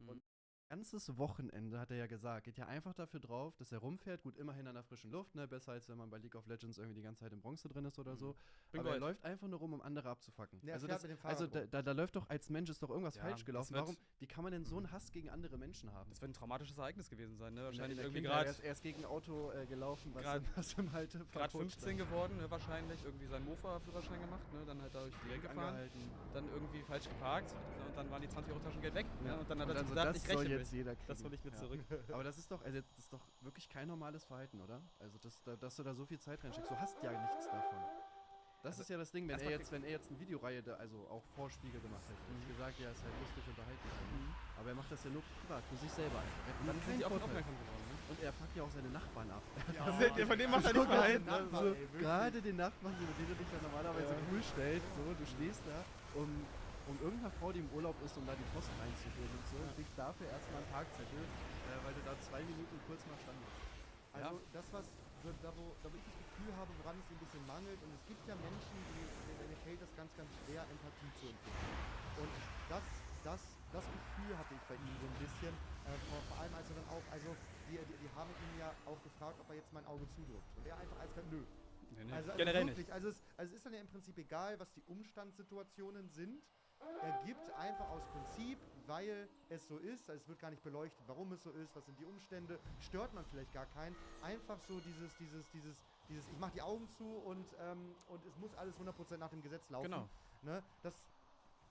Und ganzes Wochenende, hat er ja gesagt, geht ja einfach dafür drauf, dass er rumfährt. Gut, immerhin an der frischen Luft, ne? Besser als wenn man bei League of Legends irgendwie die ganze Zeit in Bronze drin ist oder so. Aber er läuft einfach nur rum, um andere abzufacken. Ja, also mit dem Fahrrad da läuft doch als Mensch ist doch irgendwas Ja, falsch gelaufen. Wie kann man denn so einen Hass gegen andere Menschen haben? Das wird ein traumatisches Ereignis gewesen sein, ne? Wahrscheinlich in der irgendwie Kindheit, gerade. Er ist gegen ein Auto gelaufen, was im Halte Gerade 15 geworden, ne? Wahrscheinlich. Irgendwie seinen Mofa-Führerschein gemacht, ne? Dann halt dadurch die Gegend gefahren. Dann irgendwie falsch geparkt. Ne? Und dann waren die 20 Euro Taschengeld weg. Ja. Ne? Und dann hat und er dann gesagt, das ich soll räche jetzt mich. jeder kriegen. Das hol ich mir zurück. Aber das ist doch wirklich kein normales Verhalten, oder? Also, dass du da so viel Zeit reinsteckst. Du hast ja nichts davon. Das ist ja das Ding, wenn er jetzt eine Videoreihe auch Vorspiegel gemacht hätte. Ich gesagt, ja, ist halt lustig unterhalten. Aber er macht das ja nur privat, für sich selber einfach. Dann sind die auch aufmerksam geworden, ne? Und er fuckt ja auch seine Nachbarn ab. Ja, von dem macht er nicht verhalten. Gerade den Nachbarn, mit dem du dich ja normalerweise cool stellst. So, du stehst da, um irgendeiner Frau, die im Urlaub ist, um da die Post reinzugehen und so, und kriegst dafür erstmal einen Parkzettel, weil du da 2 Minuten kurz mal standest. Also da wo ich das Gefühl habe, woran es ein bisschen mangelt, und es gibt ja Menschen, denen fällt das ganz, ganz schwer, Empathie zu entwickeln. Und das Gefühl hatte ich bei ihm so ein bisschen, vor allem als er dann auch, also die haben ihn ja auch gefragt, ob er jetzt mein Auge zudrückt. Und er einfach eiskalt, nö. Nee, also generell wirklich, nicht. also es ist dann ja im Prinzip egal, was die Umstandssituationen sind. Er gibt einfach aus Prinzip, weil es so ist, also es wird gar nicht beleuchtet, warum es so ist, was sind die Umstände, stört man vielleicht gar keinen. Einfach so dieses ich mache die Augen zu und es muss alles 100% nach dem Gesetz laufen. Genau. Ne? Das,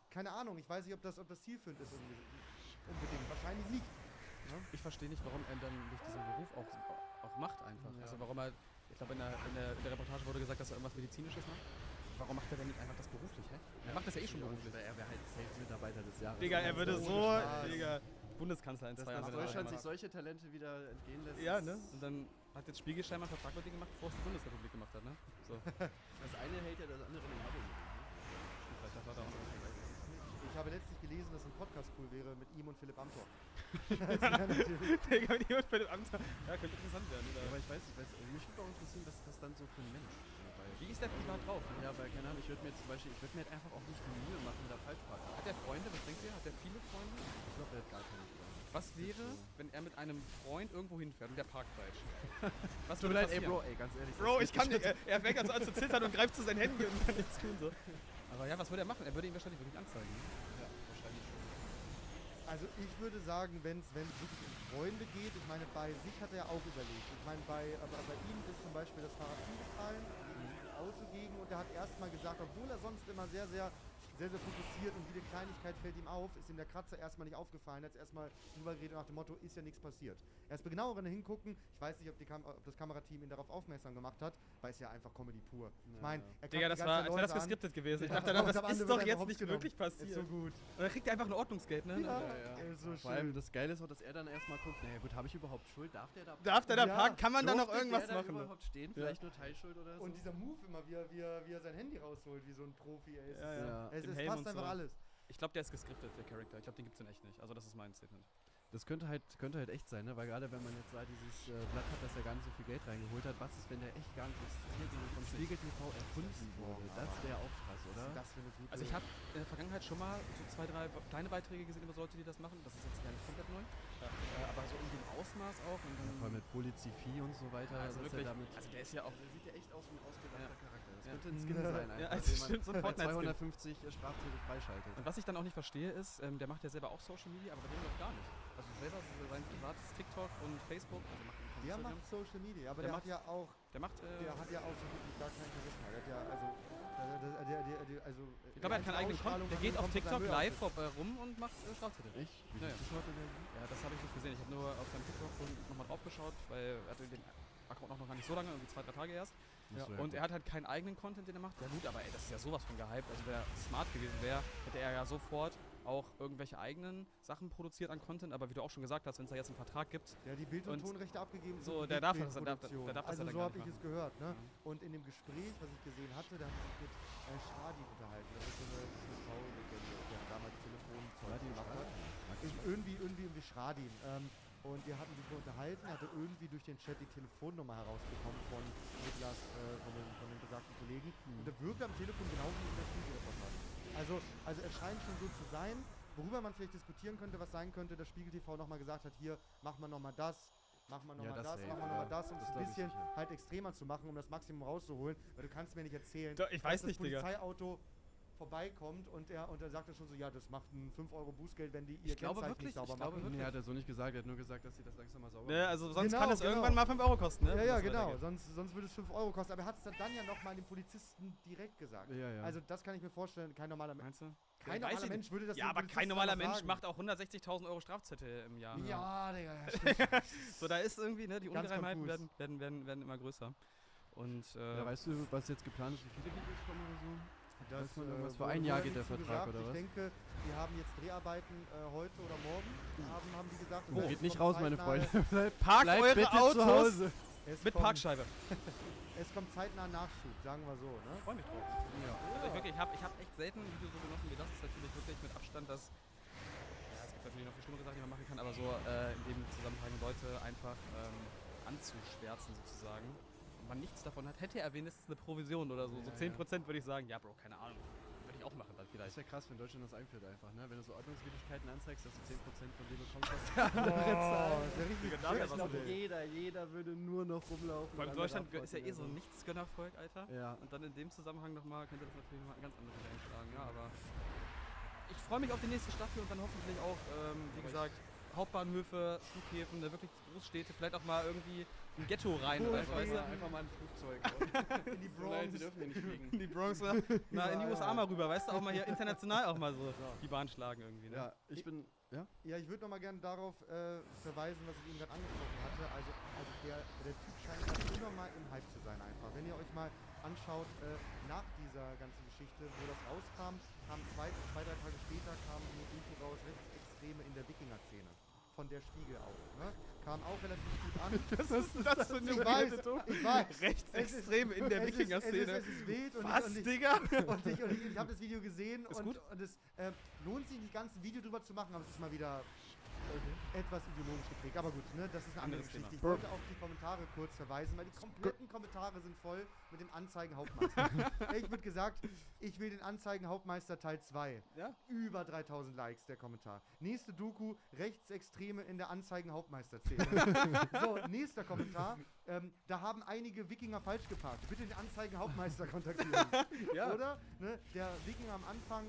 keine Ahnung, ich weiß nicht, ob das zielführend ist unbedingt. Wahrscheinlich nicht. Ne? Ich verstehe nicht, warum er dann nicht diesen Beruf auch macht einfach. Ja. Also warum er, ich glaube in der Reportage wurde gesagt, dass er irgendwas Medizinisches macht. Warum macht er denn nicht einfach das beruflich, hä? Er macht das ja eh schon beruflich. Er wäre halt Sales-Mitarbeiter des Jahres. Digga, er würde Bundeskanzler in 2 Jahren. Dass Deutschland sich solche Talente wieder entgehen lässt. Ja, ne? Und dann hat jetzt Spiegel scheinbar einen Vertrag mit ihm gemacht, bevor es die Bundesrepublik gemacht hat, ne? So. Das eine hält ja das andere in Abo. Vielleicht hat er auch Ich habe letztlich gelesen, dass ein Podcast cool wäre mit ihm und Philipp Amthor. Digga, mit ihm und Philipp Amthor. Ja, könnte interessant werden. Oder? Aber ich weiß nicht, mich würde auch interessieren, was das dann so für ein Mensch ist. Wie ist der privat drauf? Ja, weil, keine Ahnung, ich würde mir halt einfach auch nicht die Mühe machen, da falsch parken. Hat er Freunde? Was denkt ihr? Hat er viele Freunde? Ich glaube, er hat gar keine Freunde. Was wäre, wenn er mit einem Freund irgendwo hinfährt und der parkt falsch? Was Tut würde mir leid, ey, passieren? Bro, ganz ehrlich. Bro, ich kann nicht. Er fängt also an zu zittern und greift zu seinen Händen und kann nichts tun. So. Aber ja, was würde er machen? Er würde ihn wahrscheinlich wirklich anzeigen. Ja, wahrscheinlich schon. Also ich würde sagen, wenn es wirklich um Freunde geht, ich meine, bei sich hat er ja auch überlegt. Ich meine, bei ihm ist zum Beispiel das Fahrrad umgefallen, ein Auto gegen, und er hat erstmal gesagt, obwohl er sonst immer sehr, sehr fokussiert und jede Kleinigkeit fällt ihm auf, ist ihm der Kratzer erstmal nicht aufgefallen, er hat erstmal drüber geredet nach dem Motto, ist ja nichts passiert. Erst bei genaueren hingucken, ich weiß nicht, ob das Kamerateam ihn darauf aufmerksam gemacht hat, weil es ja einfach Comedy pur. Ich meine, er Digga, das war, als wäre das geskriptet gewesen. Ich dachte, das ist doch jetzt nicht wirklich passiert. Ist so gut. Und dann kriegt er einfach ein Ordnungsgeld, ne? Ja. So vor allem das Geile ist auch, dass er dann erstmal guckt, naja gut, habe ich überhaupt Schuld? Darf der da parken? Kann man da noch irgendwas der machen? Da überhaupt stehen? Vielleicht nur Teilschuld oder so? Und dieser Move immer, wie er sein Handy rausholt, wie so ein Profi, ey. Es Helm passt und einfach so. alles. Ich glaube, der ist geskriptet, der Charakter. Ich glaube, den gibt's in echt nicht. Also das ist mein Statement. Das könnte halt echt sein, ne? Weil gerade wenn man jetzt da dieses Blatt hat, dass er gar nicht so viel Geld reingeholt hat, was ist, wenn der echt gar nicht existiert, sondern vom Spiegel TV erfunden wurde? Das wäre auch krass, oder? Das finde ich gut. Also ich habe in der Vergangenheit schon mal so 2, 3 kleine Beiträge gesehen über Leute, die das machen. Das ist jetzt gar nicht komplett neu. Aber so in dem Ausmaß auch. Und dann vor allem mit Polizifie und so weiter. Also wirklich, also der ist ja auch... Der sieht ja echt aus wie ein ausgedachter Charakter. Das könnte ein Skin sein, einfach, ja, also stimmt, so ein bei Fortnite-Skin. 250 Straftäter freischaltet. Und was ich dann auch nicht verstehe ist, der macht ja selber auch Social Media, aber bei dem läuft gar nicht. Also selber sein privates TikTok und Facebook. Also der macht Social Media, aber der hat ja auch so gut wie gar kein Charisma. Der hat ja, ich glaube, er hat keinen eigenen Content. Der geht auf TikTok live rum und macht Strafzettel. Ich? Ja, das habe ich nicht gesehen. Ich habe nur auf seinem TikTok nochmal drauf geschaut, weil er hatte den Account noch gar nicht so lange, irgendwie 2, 3 Tage erst. Ja. Und er hat halt keinen eigenen Content, den er macht. Ja gut, aber ey, das ist ja sowas von gehypt. Also wer smart gewesen wäre, hätte er ja sofort auch irgendwelche eigenen Sachen produziert an Content. Aber wie du auch schon gesagt hast, wenn es da jetzt einen Vertrag gibt... Ja, die Bild- und Tonrechte abgegeben sind. So, der darf das also dann so habe ich es gehört. Ne? Und in dem Gespräch, was ich gesehen hatte, da hat sich mit Schadi unterhalten. Das ist so eine Frau-Legende, der damals Telefonzeug gemacht hat. Irgendwie Schradin. Und wir hatten sich unterhalten, hatte irgendwie durch den Chat die Telefonnummer herausbekommen von Niklas, von den besagten Kollegen. Und der wirkte am Telefon genauso wie in der Spiegelreportage. Also es scheint schon so zu sein. worüber man vielleicht diskutieren könnte, was sein könnte, dass Spiegel TV nochmal gesagt hat, hier, machen wir nochmal das, machen wir nochmal das, machen wir nochmal das, um es ein bisschen halt extremer zu machen, um das Maximum rauszuholen, weil du kannst mir nicht erzählen, ich weiß nicht, das Polizeiauto vorbeikommt und er sagt er schon so, ja, das macht ein 5 Euro Bußgeld, wenn die ihr Kennzeichen nicht sauber machen. Nee, hat er so nicht gesagt, er hat nur gesagt, dass sie das langsam mal sauber machen. Ja, also sonst kann es irgendwann mal 5 Euro kosten, ne? Ja, genau, sonst würde es 5 Euro kosten, aber er hat es dann ja nochmal dem Polizisten direkt gesagt. Ja. Also das kann ich mir vorstellen, kein normaler Mensch. Meinst du? Kein normaler Mensch würde das. Ja, aber kein normaler Mensch macht auch 160.000 Euro Strafzettel im Jahr. Ja, Digga, ja, stimmt. So, da ist irgendwie, ne, die Ganz Ungereimheiten konfus. werden immer größer. Und, ja, weißt du, was jetzt geplant ist, wie viele Videos kommen oder so? Das, Weiß man irgendwas? Für ein Jahr geht der Vertrag, oder was? Ich denke, wir haben jetzt Dreharbeiten heute oder morgen. Haben die gesagt. Oh, geht nicht raus, meine Freunde. Parkt eure bitte Autos zu Hause. mit Parkscheibe. Es kommt zeitnah Nachschub, sagen wir so, ne? Ich freue mich drauf. Ja. Also ich hab echt selten ein Video so genossen wie das. Ist natürlich wirklich mit Abstand das. Ja, es gibt natürlich noch viel schlimmere Sachen, die man machen kann, aber so in dem Zusammenhang Leute einfach anzuschwärzen sozusagen. Und man nichts davon hat, hätte er wenigstens eine Provision oder so. So 10% würde ich sagen, ja Bro, keine Ahnung. Würde ich auch machen dann vielleicht. Das wäre krass, wenn Deutschland das einführt einfach, ne? Wenn du so Ordnungswidrigkeiten anzeigst, dass du 10% von dem bekommst, was der andere zahlt. Das ist ja richtig. Ich glaube, jeder würde nur noch rumlaufen. Vor allem Deutschland ist ja eh so ein Nichtsgönnervolk, Alter. Ja. Und dann in dem Zusammenhang nochmal könnte das natürlich mal ganz andere einschlagen, ja, aber ich freue mich auf die nächste Staffel und dann hoffentlich auch, wie gesagt, Hauptbahnhöfe, Flughäfen, wirklich Großstädte, vielleicht auch mal irgendwie ein Ghetto rein oder so, weißt du? Einfach mal ein Flugzeug. In die Bronx. Nein, sie dürfen hier nicht fliegen. In die Bronx, mal in die USA mal rüber, weißt du, auch mal hier international auch mal so die Bahn schlagen irgendwie, ne? Ja, ich ich würde nochmal gerne darauf verweisen, was ich eben gerade angesprochen hatte. Also der Typ scheint halt immer mal im Hype zu sein einfach. Wenn ihr euch mal anschaut, nach dieser ganzen Geschichte, wo das rauskam, kam zwei, drei Tage später kam eine Info raus, Rechtsextreme in der Wikinger-Szene. Von der Spiegel auch, ne? Kam auch relativ gut an. Das ist das für eine ich weiß. Rechtsextreme in der Wikinger-Szene. Es ist wild Was, Digga? Und ich habe das Video gesehen und es lohnt sich nicht ganz ein Video drüber zu machen, aber es ist mal wieder etwas ideologisch geprägt. Aber gut, ne, das ist eine andere Geschichte. Ich wollte auf die Kommentare kurz verweisen, weil die kompletten Kommentare sind voll mit dem Anzeigenhauptmeister. Ich würde gesagt, ich will den Anzeigenhauptmeister Teil 2. Ja? Über 3000 Likes der Kommentar. Nächste Doku, Rechtsextreme in der Anzeigenhauptmeister-Szene. So, nächster Kommentar. Da haben einige Wikinger falsch geparkt. Bitte den Anzeigenhauptmeister kontaktieren. Ja. Oder? Ne, der Wikinger am Anfang,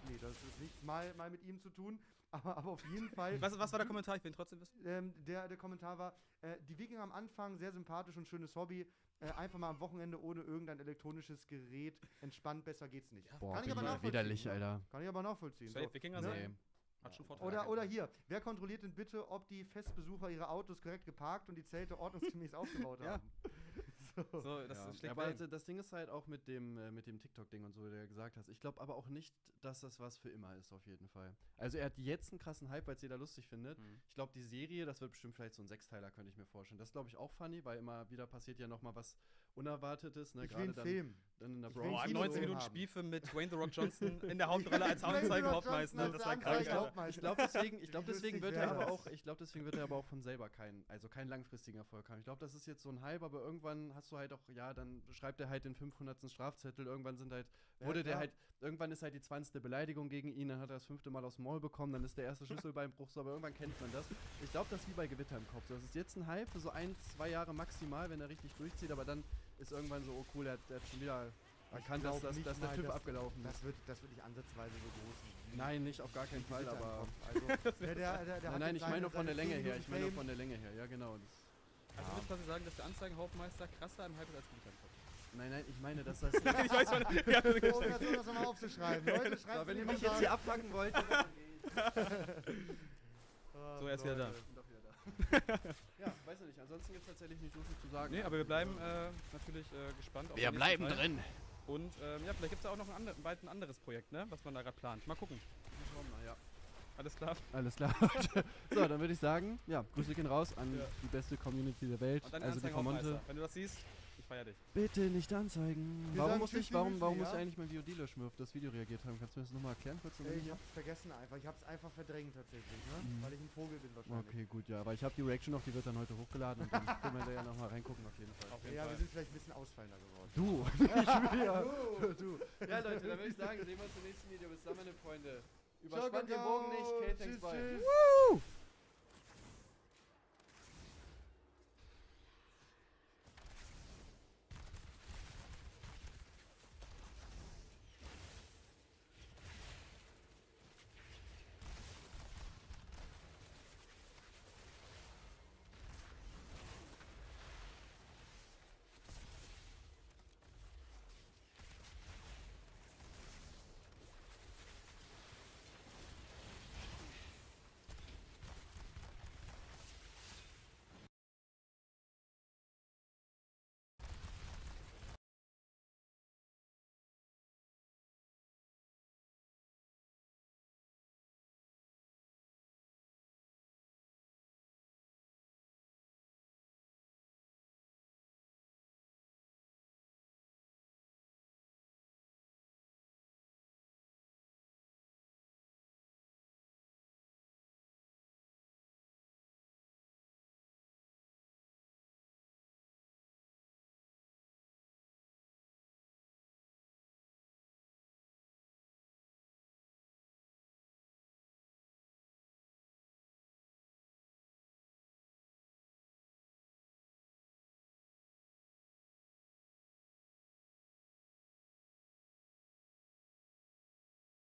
nee, das ist nichts mal mit ihm zu tun. Aber auf jeden Fall. Was war der Kommentar? Ich will ihn trotzdem wissen. Der Kommentar war, die Wikinger am Anfang, sehr sympathisch und schönes Hobby. Einfach mal am Wochenende ohne irgendein elektronisches Gerät. Entspannt, besser geht's nicht. Ja. Boah, Kann ich aber nachvollziehen. widerlich, Alter. Kann ich aber nachvollziehen. Safe, So, Wikinger ne? sein. Hat schon Vorteile. Oder hier, wer kontrolliert denn bitte, ob die Festbesucher ihre Autos korrekt geparkt und die Zelte ordnungsgemäß aufgebaut Ja. haben? So, das schlägt aber Wellen. das Ding ist halt auch mit dem TikTok-Ding und so, der gesagt hast. Ich glaube aber auch nicht, dass das was für immer ist, auf jeden Fall. Also er hat jetzt einen krassen Hype, weil es jeder lustig findet. Ich glaube, die Serie, das wird bestimmt vielleicht so ein Sechsteiler, könnte ich mir vorstellen. Das glaube ich auch funny, weil immer wieder passiert ja nochmal was Unerwartetes. Ne? Ich will einen Film. Dann in der Ich will Bronx. einen 90 Minuten haben. Spielfilm mit Dwayne The Rock Johnson in der Hauptrolle als Anzeigenhauptmeister. Das war krank, Alter. Ich glaube, deswegen wird er aber auch von selber keinen langfristigen Erfolg haben. Ich glaube, das ist jetzt so ein Hype, aber irgendwann hast du halt auch, ja, dann schreibt er halt den 500. Strafzettel, irgendwann irgendwann ist halt die 20. Beleidigung gegen ihn, dann hat er das 5. Mal aufs Maul bekommen, dann ist der erste Schlüsselbeinbruch so, aber irgendwann kennt man das. Ich glaube, das ist wie bei Gewitter im Kopf. Das ist jetzt ein Hype für so 1-2 Jahre maximal, wenn er richtig durchzieht, aber dann ist irgendwann so, oh cool, er hat schon wieder erkannt, dass der TÜV abgelaufen ist. Das wird nicht ansatzweise so groß. Nein, nicht, auf gar keinen Fall, Gewitter im aber... Kopf. Also, Nein, ich meine nur von der Länge her. Ich meine nur von der Länge her, ja genau. Also willst du quasi sagen, dass der Anzeigenhauptmeister krasser im Hype ist als Gewitter im Kopf? Nein, ich meine, dass das... Ich weiß schon. Ja, um das nochmal aufzuschreiben. Leute, schreibt aber wenn ihr mich jetzt hier abpacken wollt, dann so, er ist wieder da. doch wieder da. Ja, weiß ich nicht. Ansonsten gibt es tatsächlich nicht so viel zu sagen. Nee, aber wir bleiben natürlich gespannt. Auf wir den bleiben nächsten Teil. drin. Und ja, vielleicht gibt es ja auch noch bald ein anderes Projekt, ne? Was man da gerade plant. Mal gucken. Schauen wir mal, ja. Alles klar. Alles klar. So, dann würde ich sagen, ja, Grüße gehen raus an die beste Community der Welt. Und dann Also die Vermonte. Wenn du das siehst, ich feier dich. Bitte nicht anzeigen. Wir Warum sagen muss tschüss, ich ja? eigentlich mein VOD löschen, auf das Video reagiert haben? Kannst du mir das nochmal erklären kurz? Ich hab's vergessen einfach. Ich hab's einfach verdrängt tatsächlich, ne? Weil ich ein Vogel bin wahrscheinlich. Okay, gut, ja. Aber ich habe die Reaction noch, die wird dann heute hochgeladen und dann können wir da ja nochmal reingucken auf jeden Fall. Auf jeden Ja, Fall. wir sind vielleicht ein bisschen ausfallender geworden. Du! Ich will ja. Du! Ja, Leute, dann würde ich sagen, sehen wir uns im nächsten Video. Bis dann, meine Freunde. Überspannt den Bogen nicht, Kate, thanks, bye. Woo!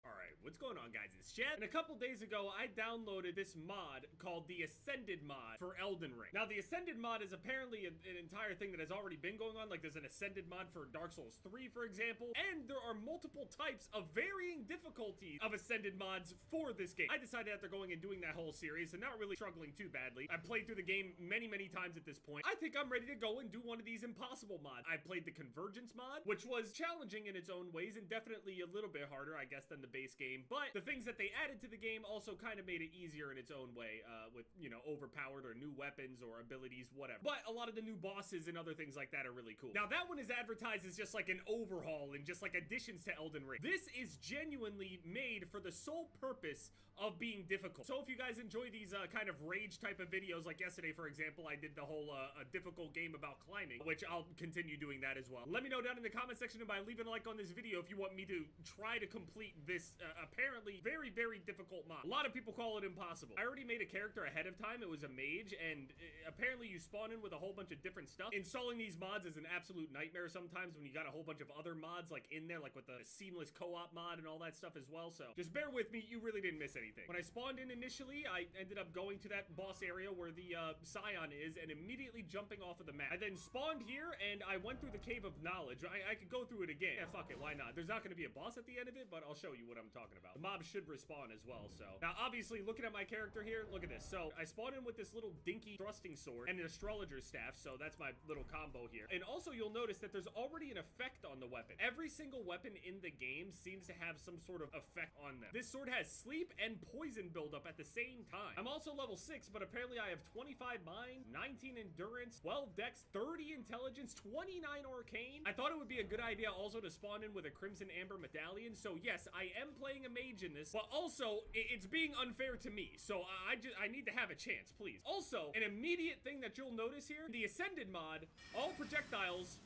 Alright, what's going on, guys? It's Chad, and a couple days ago I downloaded this mod called the Ascended mod for Elden Ring. Now, the Ascended mod is apparently an entire thing that has already been going on. Like, there's an Ascended mod for Dark Souls 3, for example, and there are multiple types of varying difficulties of Ascended mods for this game. I decided after going and doing that whole series and not really struggling too badly, I played through the game many times at this point. I think I'm ready to go and do one of these impossible mods. I played the Convergence mod, which was challenging in its own ways and definitely a little bit harder, I guess, than the base game, but the things that they added to the game also kind of made it easier in its own way, with, you know, overpowered or new weapons or abilities, whatever. But a lot of the new bosses and other things like that are really cool. Now, that one is advertised as just like an overhaul and just like additions to Elden Ring. This is genuinely made for the sole purpose of being difficult. So if you guys enjoy these kind of rage type of videos, like yesterday, for example, I did the whole a difficult game about climbing, which I'll continue doing that as well. Let me know down in the comment section by leaving a like on this video if you want me to try to complete this apparently very difficult mod. A lot of people call it impossible. I already made a character ahead of time. It was a mage, and apparently you spawn in with a whole bunch of different stuff. Installing these mods is an absolute nightmare sometimes when you got a whole bunch of other mods like in there, like with the seamless co-op mod and all that stuff as well. So just bear with me, you really didn't miss anything. When I spawned in initially, I ended up going to that boss area where the Scion is and immediately jumping off of the map. I then spawned here and I went through the Cave of Knowledge. I could go through it again. Yeah, fuck it, why not? There's not going to be a boss at the end of it, but I'll show you what I'm talking about. The mobs should respawn as well, so. Now, obviously, looking at my character here, look at this. So, I spawned in with this little dinky thrusting sword and an astrologer's staff, so that's my little combo here. And also, you'll notice that there's already an effect on the weapon. Every single weapon in the game seems to have some sort of effect on them. This sword has sleep and poison buildup at the same time. I'm also level 6, but apparently I have 25 mind, 19 endurance, 12 dex, 30 intelligence, 29 arcane. I thought it would be a good idea also to spawn in with a crimson amber medallion, so yes, I am playing a mage in this, but also it's being unfair to me, so I need to have a chance, please. Also, an immediate thing that you'll notice here, the Ascended mod, all projectiles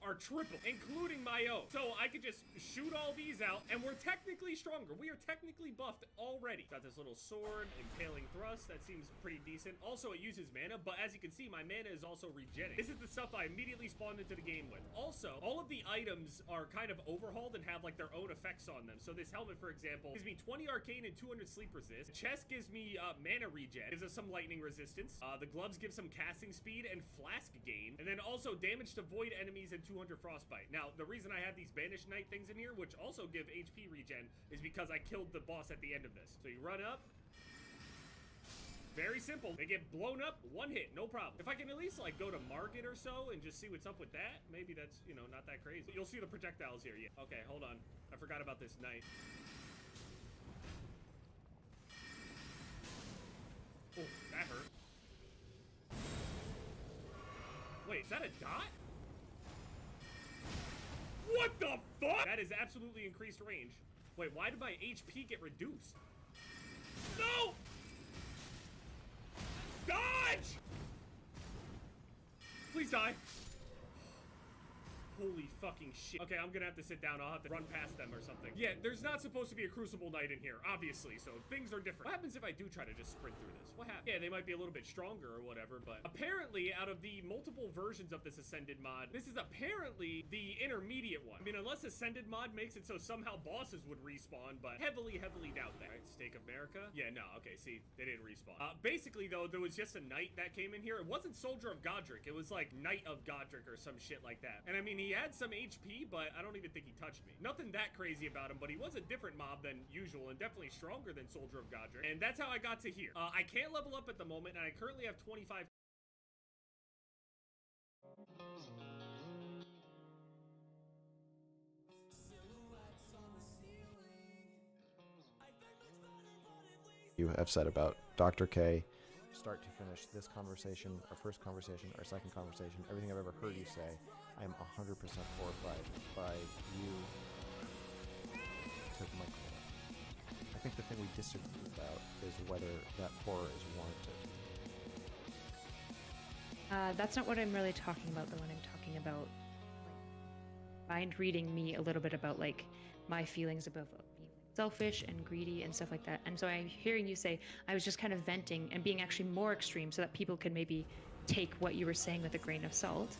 are triple, including my own. So I could just shoot all these out, and we're technically stronger. We are technically buffed already. Got this little sword, impaling thrust. That seems pretty decent. Also, it uses mana, but as you can see, my mana is also regenerating. This is the stuff I immediately spawned into the game with. Also, all of the items are kind of overhauled and have like their own effects on them. So this helmet, for example, gives me 20 arcane and 200 sleep resist. The chest gives me mana regen. Gives us some lightning resistance. The gloves give some casting speed and flask gain. And then also damage to void enemies and 200 frostbite. Now, the reason I have these Banish Knight things in here, which also give HP regen, is because I killed the boss at the end of this. So you run up. Very simple. They get blown up, one hit, no problem. If I can at least, like, go to market or so and just see what's up with that, maybe that's, you know, not that crazy. You'll see the projectiles here, yeah. Okay, hold on. I forgot about this knight. Oh, that hurt. Wait, is that a dot? What the fuck? That is absolutely increased range. Wait, why did my HP get reduced? No! Dodge! Please die. Holy fucking shit. Okay, I'm gonna have to sit down. I'll have to run past them or something. Yeah, there's not supposed to be a Crucible Knight in here, obviously, so things are different. What happens if I do try to just sprint through this? What happens? Yeah, they might be a little bit stronger or whatever, but apparently, out of the multiple versions of this Ascended mod, this is apparently the intermediate one. I mean, unless Ascended mod makes it so somehow bosses would respawn, but heavily doubt that. All right, Stake America? Yeah, no, okay, see, they didn't respawn. Basically, though, there was just a knight that came in here. It wasn't Soldier of Godric. It was like Knight of Godric or some shit like that. And I mean, he had some HP, but I don't even think he touched me. Nothing that crazy about him, but he was a different mob than usual and definitely stronger than Soldier of Godric. And that's how I got to here. I can't level up at the moment, and I currently have 25. You have said about Dr. K, start to finish, this conversation, our first conversation, our second conversation, everything I've ever heard you say, I'm 100% horrified by you to my core. I think the thing we disagree about is whether that horror is warranted. That's not what I'm really talking about. The one I'm talking about, like, mind reading me a little bit about like my feelings about being selfish and greedy and stuff like that. And so I'm hearing you say I was just kind of venting and being actually more extreme so that people can maybe take what you were saying with a grain of salt.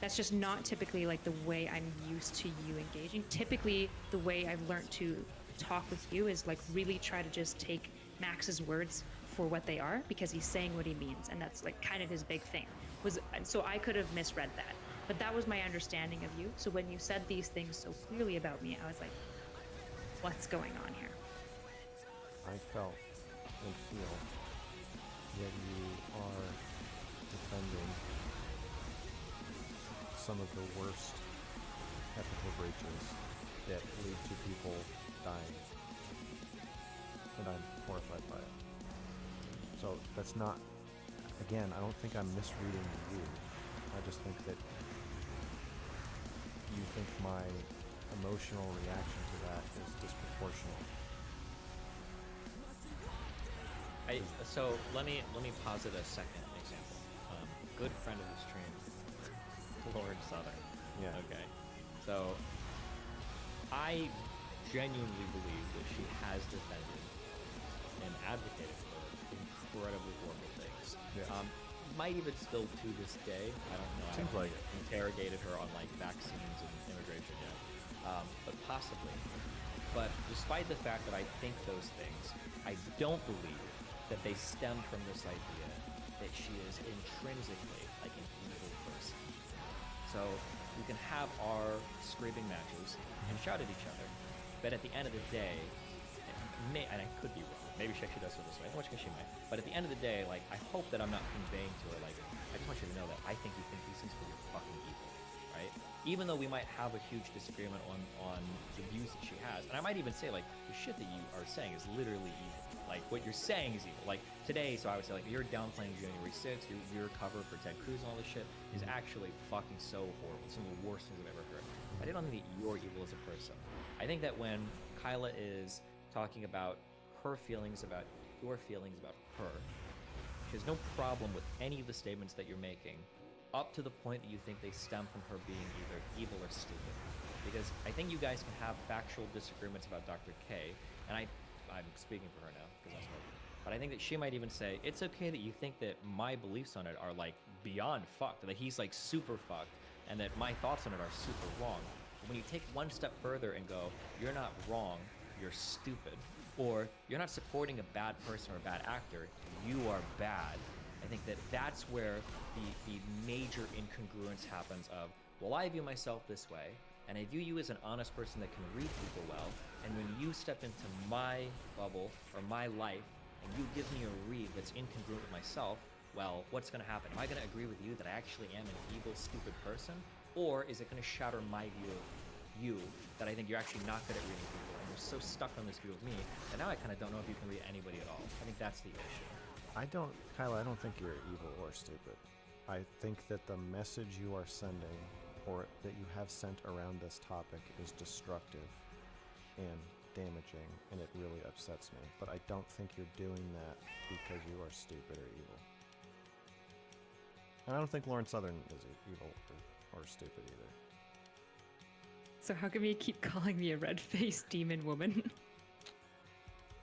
That's just not typically like the way I'm used to you engaging. Typically, the way I've learned to talk with you is like really try to just take Max's words for what they are because he's saying what he means, and that's like kind of his big thing. So I could have misread that, but that was my understanding of you. So when you said these things so clearly about me, I was like, what's going on here? I felt and feel that you are defending some of the worst ethical breaches that lead to people dying. And I'm horrified by it. So that's not, again, I don't think I'm misreading you. I just think that you think my emotional reaction to that is disproportionate. So let me posit a second example. Good friend of the stream, Lord Southern. Yeah. Okay. So I genuinely believe that she has defended and advocated for incredibly horrible things. Yeah. Might even still to this day. I don't know. Seems like it. Interrogated her on like vaccines and immigration yet. But possibly. But despite the fact that I think those things, I don't believe that they stem from this idea that she is intrinsically like an evil person. So we can have our screaming matches and shout at each other, but at the end of the day, and I could be wrong, maybe she actually does feel this way, how much can she might, but at the end of the day, like, I hope that I'm not conveying to her, like, I just want you to know that I think you think these things because you're fucking evil, right? Even though we might have a huge disagreement on the views that she has, and I might even say, like, the shit that you are saying is literally evil. Like, what you're saying is evil. Like, today, so I would say, like, you're downplaying January 6th, your cover for Ted Cruz and all this shit is actually fucking so horrible. Some of the worst things I've ever heard. I don't think that you're evil as a person. I think that when Kyla is talking about her feelings about your feelings about her, she has no problem with any of the statements that you're making, up to the point that you think they stem from her being either evil or stupid. Because I think you guys can have factual disagreements about Dr. K, and I'm speaking for her now, because that's what, but I think that she might even say, it's okay that you think that my beliefs on it are like beyond fucked, that he's like super fucked, and that my thoughts on it are super wrong. But when you take one step further and go, you're not wrong, you're stupid, or you're not supporting a bad person or a bad actor, you are bad. I think that that's where the major incongruence happens of, well, I view myself this way, and I view you as an honest person that can read people well, and when you step into my bubble or my life, and you give me a read that's incongruent with myself, well, what's going to happen? Am I going to agree with you that I actually am an evil, stupid person? Or is it going to shatter my view of you that I think you're actually not good at reading people, and you're so stuck on this view of me that now I kind of don't know if you can read anybody at all. I think that's the issue. Kyla, I don't think you're evil or stupid. I think that the message you are sending, or that you have sent around this topic, is destructive and damaging, and it really upsets me. But I don't think you're doing that because you are stupid or evil. And I don't think Lauren Southern is evil or or stupid either. So how come you keep calling me a red-faced demon woman?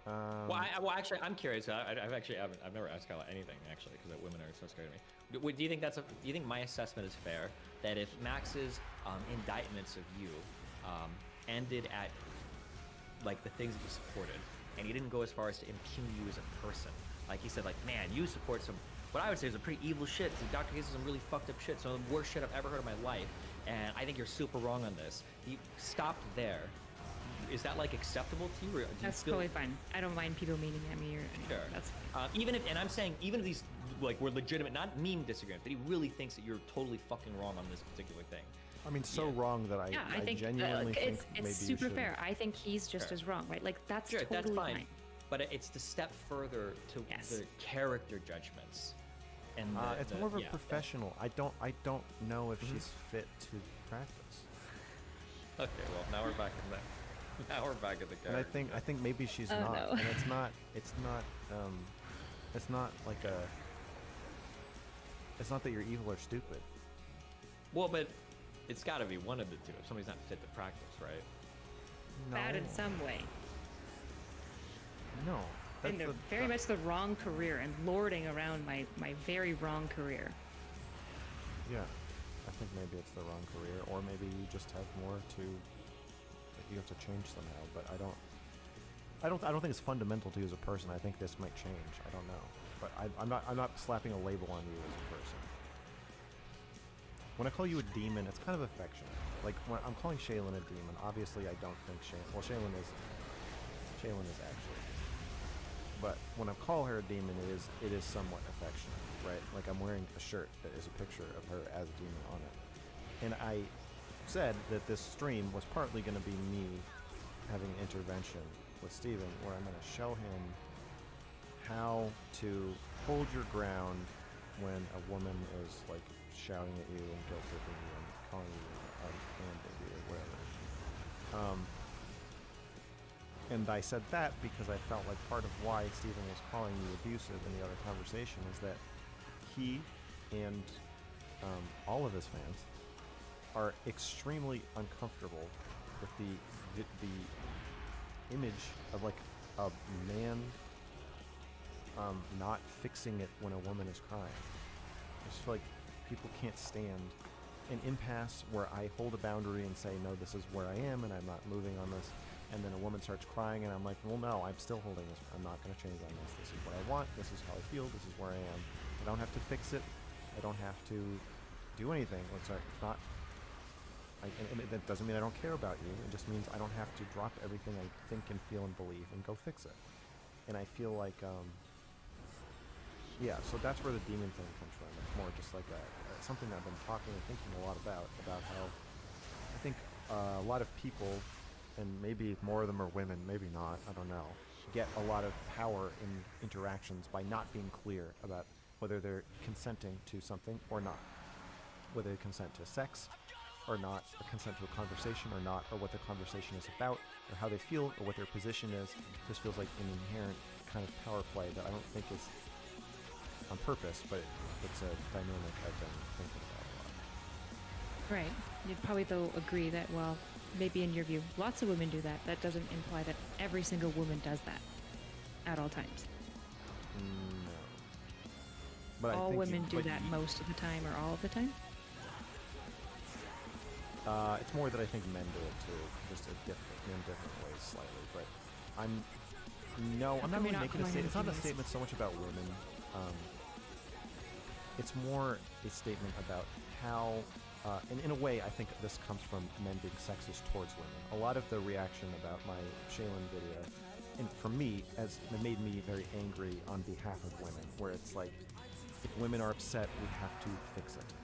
Well, actually, I'm curious. I've never asked Kyle anything actually, because women are so scared of me. Do you think do you think my assessment is fair? That if Max's indictments of you ended at like the things that you supported, and he didn't go as far as to impugn you as a person, like he said, like, man, you support some, what I would say is a pretty evil shit. Dr. Case is some really fucked up shit, some of the worst shit I've ever heard in my life, and I think you're super wrong on this. He stopped there. Is that like acceptable to you? Or do That's you feel totally fine. I don't mind people meaning at me or anything. Sure. That's fine. Even if, and I'm saying, even if these like were legitimate, not meme disagreements, but he really thinks that you're totally fucking wrong on this particular thing. I mean, so wrong that I think genuinely think it's maybe super you fair. I think he's just as wrong, right? Like that's Sure, totally that's fine. But it's the step further to the character judgments. And it's more of a professional. I don't know if she's fit to practice. Okay, well now we're back in that. Now we're back at the character. And I think maybe she's not. No. And it's not like it's not that you're evil or stupid. Well, but it's got to be one of the two. If somebody's not fit to practice, right? No. bad in some way. No. And very much the wrong career and lording around my very wrong career. Yeah. I think maybe it's the wrong career, or maybe you just have more to. You have to change somehow, but I don't think it's fundamental to you as a person. I think this might change. I don't know, but I'm not slapping a label on you as a person. When I call you a demon, it's kind of affectionate. Like when I'm calling Shaylin a demon, obviously I don't think Shaylin is actually. But when I call her a demon, it is somewhat affectionate, right? Like I'm wearing a shirt that is a picture of her as a demon on it, and I said that this stream was partly going to be me having an intervention with Steven, where I'm going to show him how to hold your ground when a woman is like shouting at you and guilt tripping you and calling you a man baby or whatever. And I said that because I felt like part of why Steven was calling you abusive in the other conversation is that he and all of his fans are extremely uncomfortable with the image of like a man not fixing it when a woman is crying. I just feel like people can't stand an impasse where I hold a boundary and say, no, this is where I am and I'm not moving on this, and then a woman starts crying and I'm like, well, no, I'm still holding this. I'm not going to change on this. This is what I want. This is how I feel. This is where I am. I don't have to fix it. I don't have to do anything. It's not. And that doesn't mean I don't care about you. It just means I don't have to drop everything I think and feel and believe and go fix it. And I feel like, so that's where the demon thing comes from. It's more just like something I've been talking and thinking a lot about how I think a lot of people, and maybe more of them are women, maybe not, I don't know, get a lot of power in interactions by not being clear about whether they're consenting to something or not. Whether they consent to sex or not, or consent to a conversation or not, or what the conversation is about, or how they feel, or what their position is. This feels like an inherent kind of power play that I don't think is on purpose, but it's a dynamic I've been thinking about a lot. Right. You'd probably though agree that, well, maybe in your view, lots of women do that. That doesn't imply that every single woman does that at all times. No. But all I think women do that most of the time or all of the time? It's more that I think men do it too, just in different ways slightly. But I'm not really making a statement. It's not a statement so much about women. It's more a statement about how, and in a way, I think this comes from men being sexist towards women. A lot of the reaction about my Shaylin video, and for me, it made me very angry on behalf of women, where it's like, if women are upset, we have to fix it.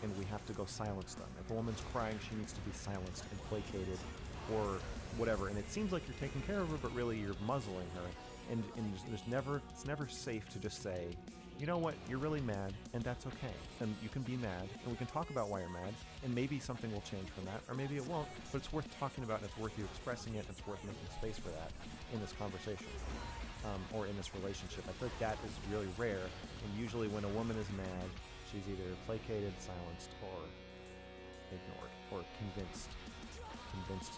And we have to go silence them. If a woman's crying, she needs to be silenced and placated or whatever. And it seems like you're taking care of her, but really you're muzzling her. And it's never safe to just say, you know what, you're really mad, and that's okay. And you can be mad, and we can talk about why you're mad, and maybe something will change from that, or maybe it won't, but it's worth talking about, and it's worth you expressing it, and it's worth making space for that in this conversation. Or in this relationship. I feel like that is really rare, and usually when a woman is mad, she's either placated, silenced, or ignored or convinced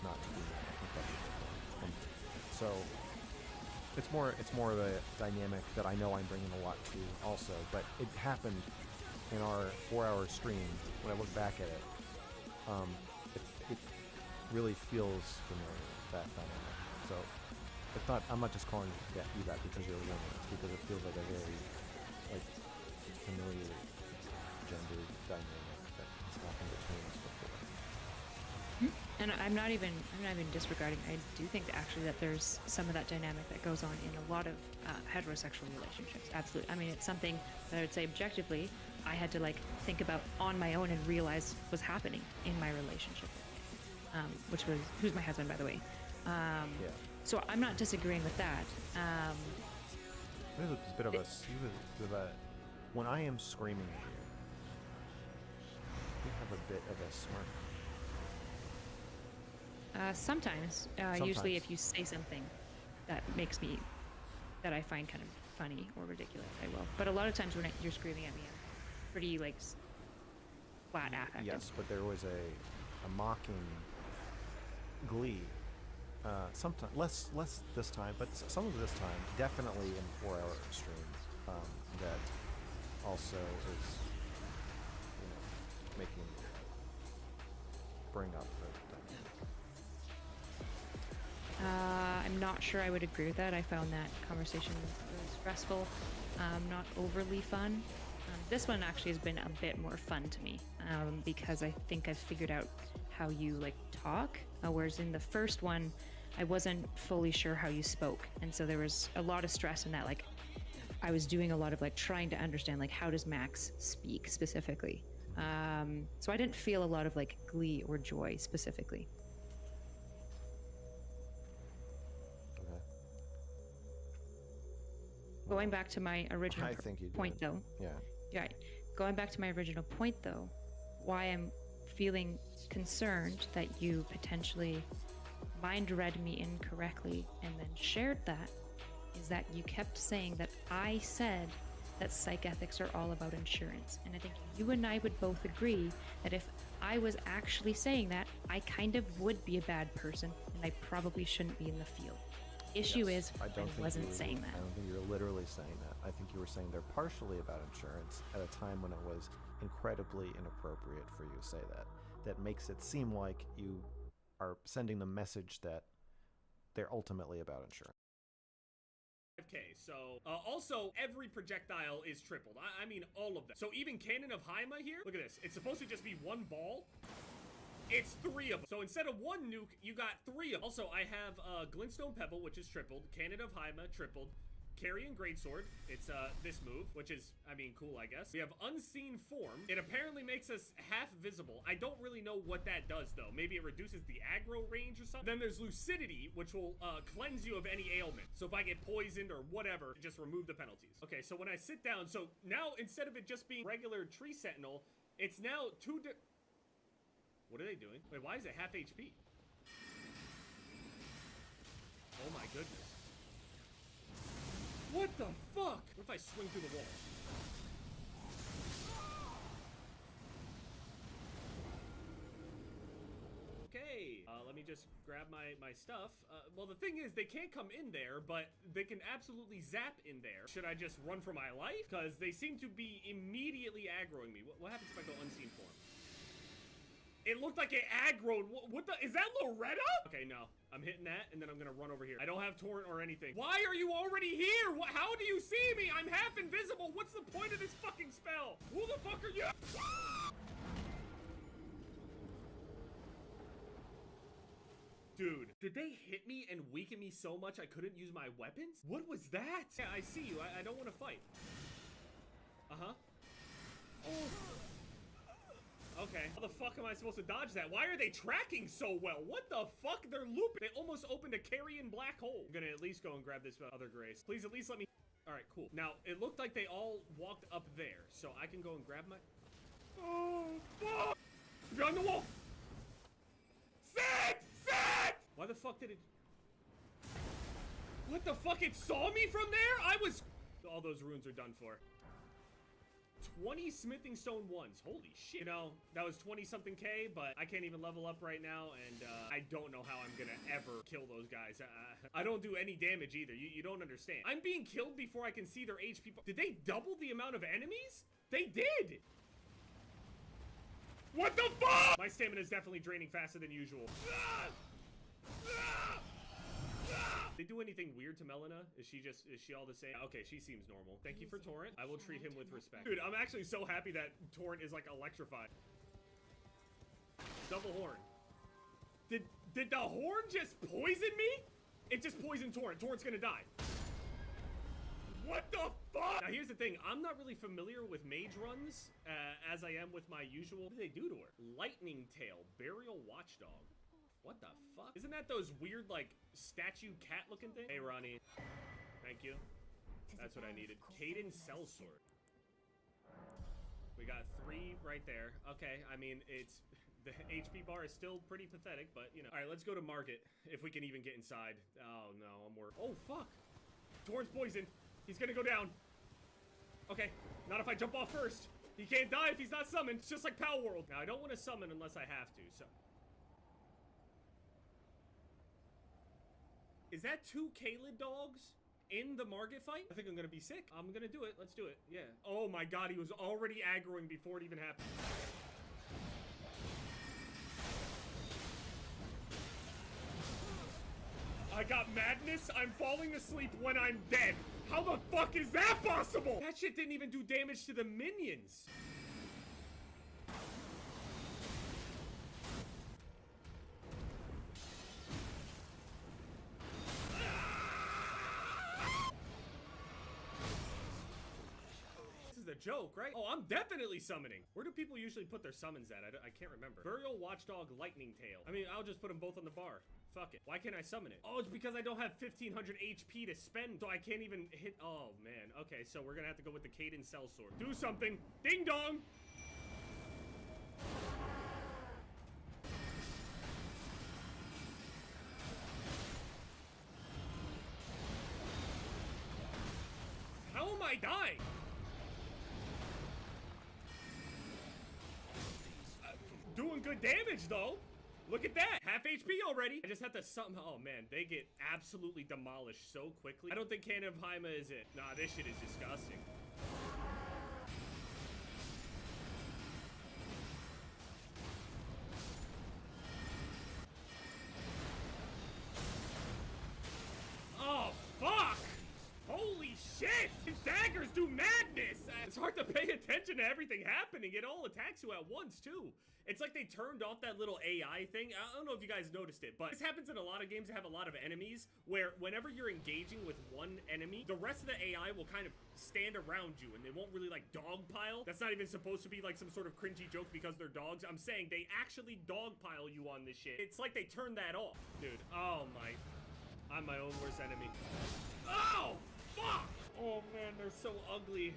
not to be ignored. I think that's a good one. And so it's more of a dynamic that I know I'm bringing a lot to also, but it happened in our 4-hour stream. When I look back at it, it really feels familiar, that dynamic. So it's not, I'm not just calling you that because you're a woman. It's because it feels like a very familiar gender dynamic that has happened between us before. And I'm not even disregarding. I do think actually that there's some of that dynamic that goes on in a lot of heterosexual relationships. Absolutely. I mean, it's something that I would say objectively I had to think about on my own and realize was happening in my relationship, who's my husband, by the way. So I'm not disagreeing with that. There's a bit of a when I am screaming at you have a bit of a smirk. Sometimes. Usually if you say something that that I find kind of funny or ridiculous, I will. But a lot of times when you're screaming at me, I'm pretty flat affected. Yes, but there was a mocking glee. Sometimes less this time, but some of this time, definitely in 4-hour streams, that also is, bring up the dynamic. I'm not sure I would agree with that. I found that conversation really stressful, not overly fun. This one actually has been a bit more fun to me because I think I've figured out how you talk, whereas in the first one, I wasn't fully sure how you spoke, and so there was a lot of stress in that. I was doing a lot of trying to understand how does Max speak specifically. So I didn't feel a lot of glee or joy specifically. Okay. Going back to my original point, though. Yeah. Going back to my original point, though, why I'm feeling concerned that you potentially mind read me incorrectly and then shared that is that you kept saying that I said that psych ethics are all about insurance. And I think you and I would both agree that if I was actually saying that, I kind of would be a bad person and I probably shouldn't be in the field. Issue is, I wasn't saying that. I don't think you were literally saying that. I think you were saying they're partially about insurance at a time when it was incredibly inappropriate for you to say that. That makes it seem like you are sending the message that they're ultimately about insurance. Okay, so also every projectile is tripled. I mean all of them. So even Cannon of Haima here, look at this. It's supposed to just be one ball. It's 3 of them. So instead of 1 nuke, you got 3 of them. Also, I have Glintstone Pebble, which is tripled. Cannon of Haima, tripled. Carrion Greatsword. It's this move, which is, I mean, cool, I guess. We have Unseen Form. It apparently makes us half visible. I don't really know what that does, though. Maybe it reduces the aggro range or something. Then there's Lucidity, which will cleanse you of any ailment. So if I get poisoned or whatever, just remove the penalties. Okay, so when I sit down, so now instead of it just being regular Tree Sentinel, it's now what are they doing? Wait, why is it half HP? Oh my goodness. What the fuck? What if I swing through the wall? Okay, let me just grab my stuff. Well, the thing is, they can't come in there, but they can absolutely zap in there. Should I just run for my life? Because they seem to be immediately aggroing me. What happens if I go Unseen Form? It looked like it aggroed. What the? Is that Loretta? Okay, no. I'm hitting that, and then I'm gonna run over here. I don't have torrent or anything. Why are you already here? How do you see me? I'm half invisible. What's the point of this fucking spell? Who the fuck are you? Dude, did they hit me and weaken me so much I couldn't use my weapons? What was that? Yeah, I see you. I don't want to fight. Uh-huh. Oh. Okay, how the fuck am I supposed to dodge that? Why are they tracking so well? What the fuck? They're looping. They almost opened a carrion black hole. I'm gonna at least go and grab this other Grace. Please at least let me... All right, cool. Now, it looked like they all walked up there, so I can go and grab my... Oh, fuck! Behind the wall! Sit! Sit! Why the fuck did it... What the fuck? It saw me from there? I was... All those runes are done for. 20 smithing stone ones. Holy shit. You know, that was 20 something K, but I can't even level up right now, and I don't know how I'm gonna ever kill those guys. I don't do any damage either. You don't understand. I'm being killed before I can see their HP. Did they double the amount of enemies? They did! What the fuck? My stamina is definitely draining faster than usual. They do anything weird to Melina? Is she all the same? Okay, she seems normal. Thank you for Torrent. I will treat him with respect. Dude, I'm actually so happy that Torrent is like electrified. Double horn. Did the horn just poison me? It just poisoned Torrent. Torrent's gonna die. What the fuck? Now here's the thing, I'm not really familiar with mage runs as I am with my usual. What do they do to her? Lightning Tail, Burial Watchdog. What the fuck? Isn't that those weird, like, statue cat looking thing? Hey, Ronnie. Thank you. That's what I needed. Caden Sellsword. We got 3 right there. Okay, I mean, it's... The HP bar is still pretty pathetic, but, you know. Alright, let's go to market, if we can even get inside. Oh, no, I'm worried. Oh, fuck! Torrent's poisoned. He's gonna go down. Okay, not if I jump off first. He can't die if he's not summoned. It's just like Power World. Now, I don't want to summon unless I have to, so... Is that 2 Kaled dogs in the Margit fight? I think I'm gonna be sick. I'm gonna do it. Let's do it. Yeah. Oh my god, he was already aggroing before it even happened. I got madness. I'm falling asleep when I'm dead. How the fuck is that possible? That shit didn't even do damage to the minions. A joke, right? Oh, I'm definitely summoning. Where do people usually put their summons at? I can't remember. Burial Watchdog, Lightning Tail. I mean, I'll just put them both on the bar. Fuck it. Why can't I summon it? Oh, it's because I don't have 1500 HP to spend, so I can't even hit. Oh, man. Okay, so we're gonna have to go with the Caden Sellsword. Do something. Ding dong! How am I dying? Doing good damage, though. Look at that. Half HP already. I just have to summon. Oh, man. They get absolutely demolished so quickly. I don't think Cannon of Haima is it. Nah, this shit is disgusting. Oh, fuck. Holy shit. His daggers do madness. It's hard to pay attention to everything happening. It all attacks you at once, too. It's like they turned off that little AI thing. I don't know if you guys noticed it, but this happens in a lot of games that have a lot of enemies, where whenever you're engaging with one enemy, the rest of the AI will kind of stand around you, and they won't really, like, dogpile. That's not even supposed to be, like, some sort of cringy joke because they're dogs. I'm saying they actually dogpile you on this shit. It's like they turned that off. Dude, oh my... I'm my own worst enemy. Oh, fuck! Oh, man, they're so ugly.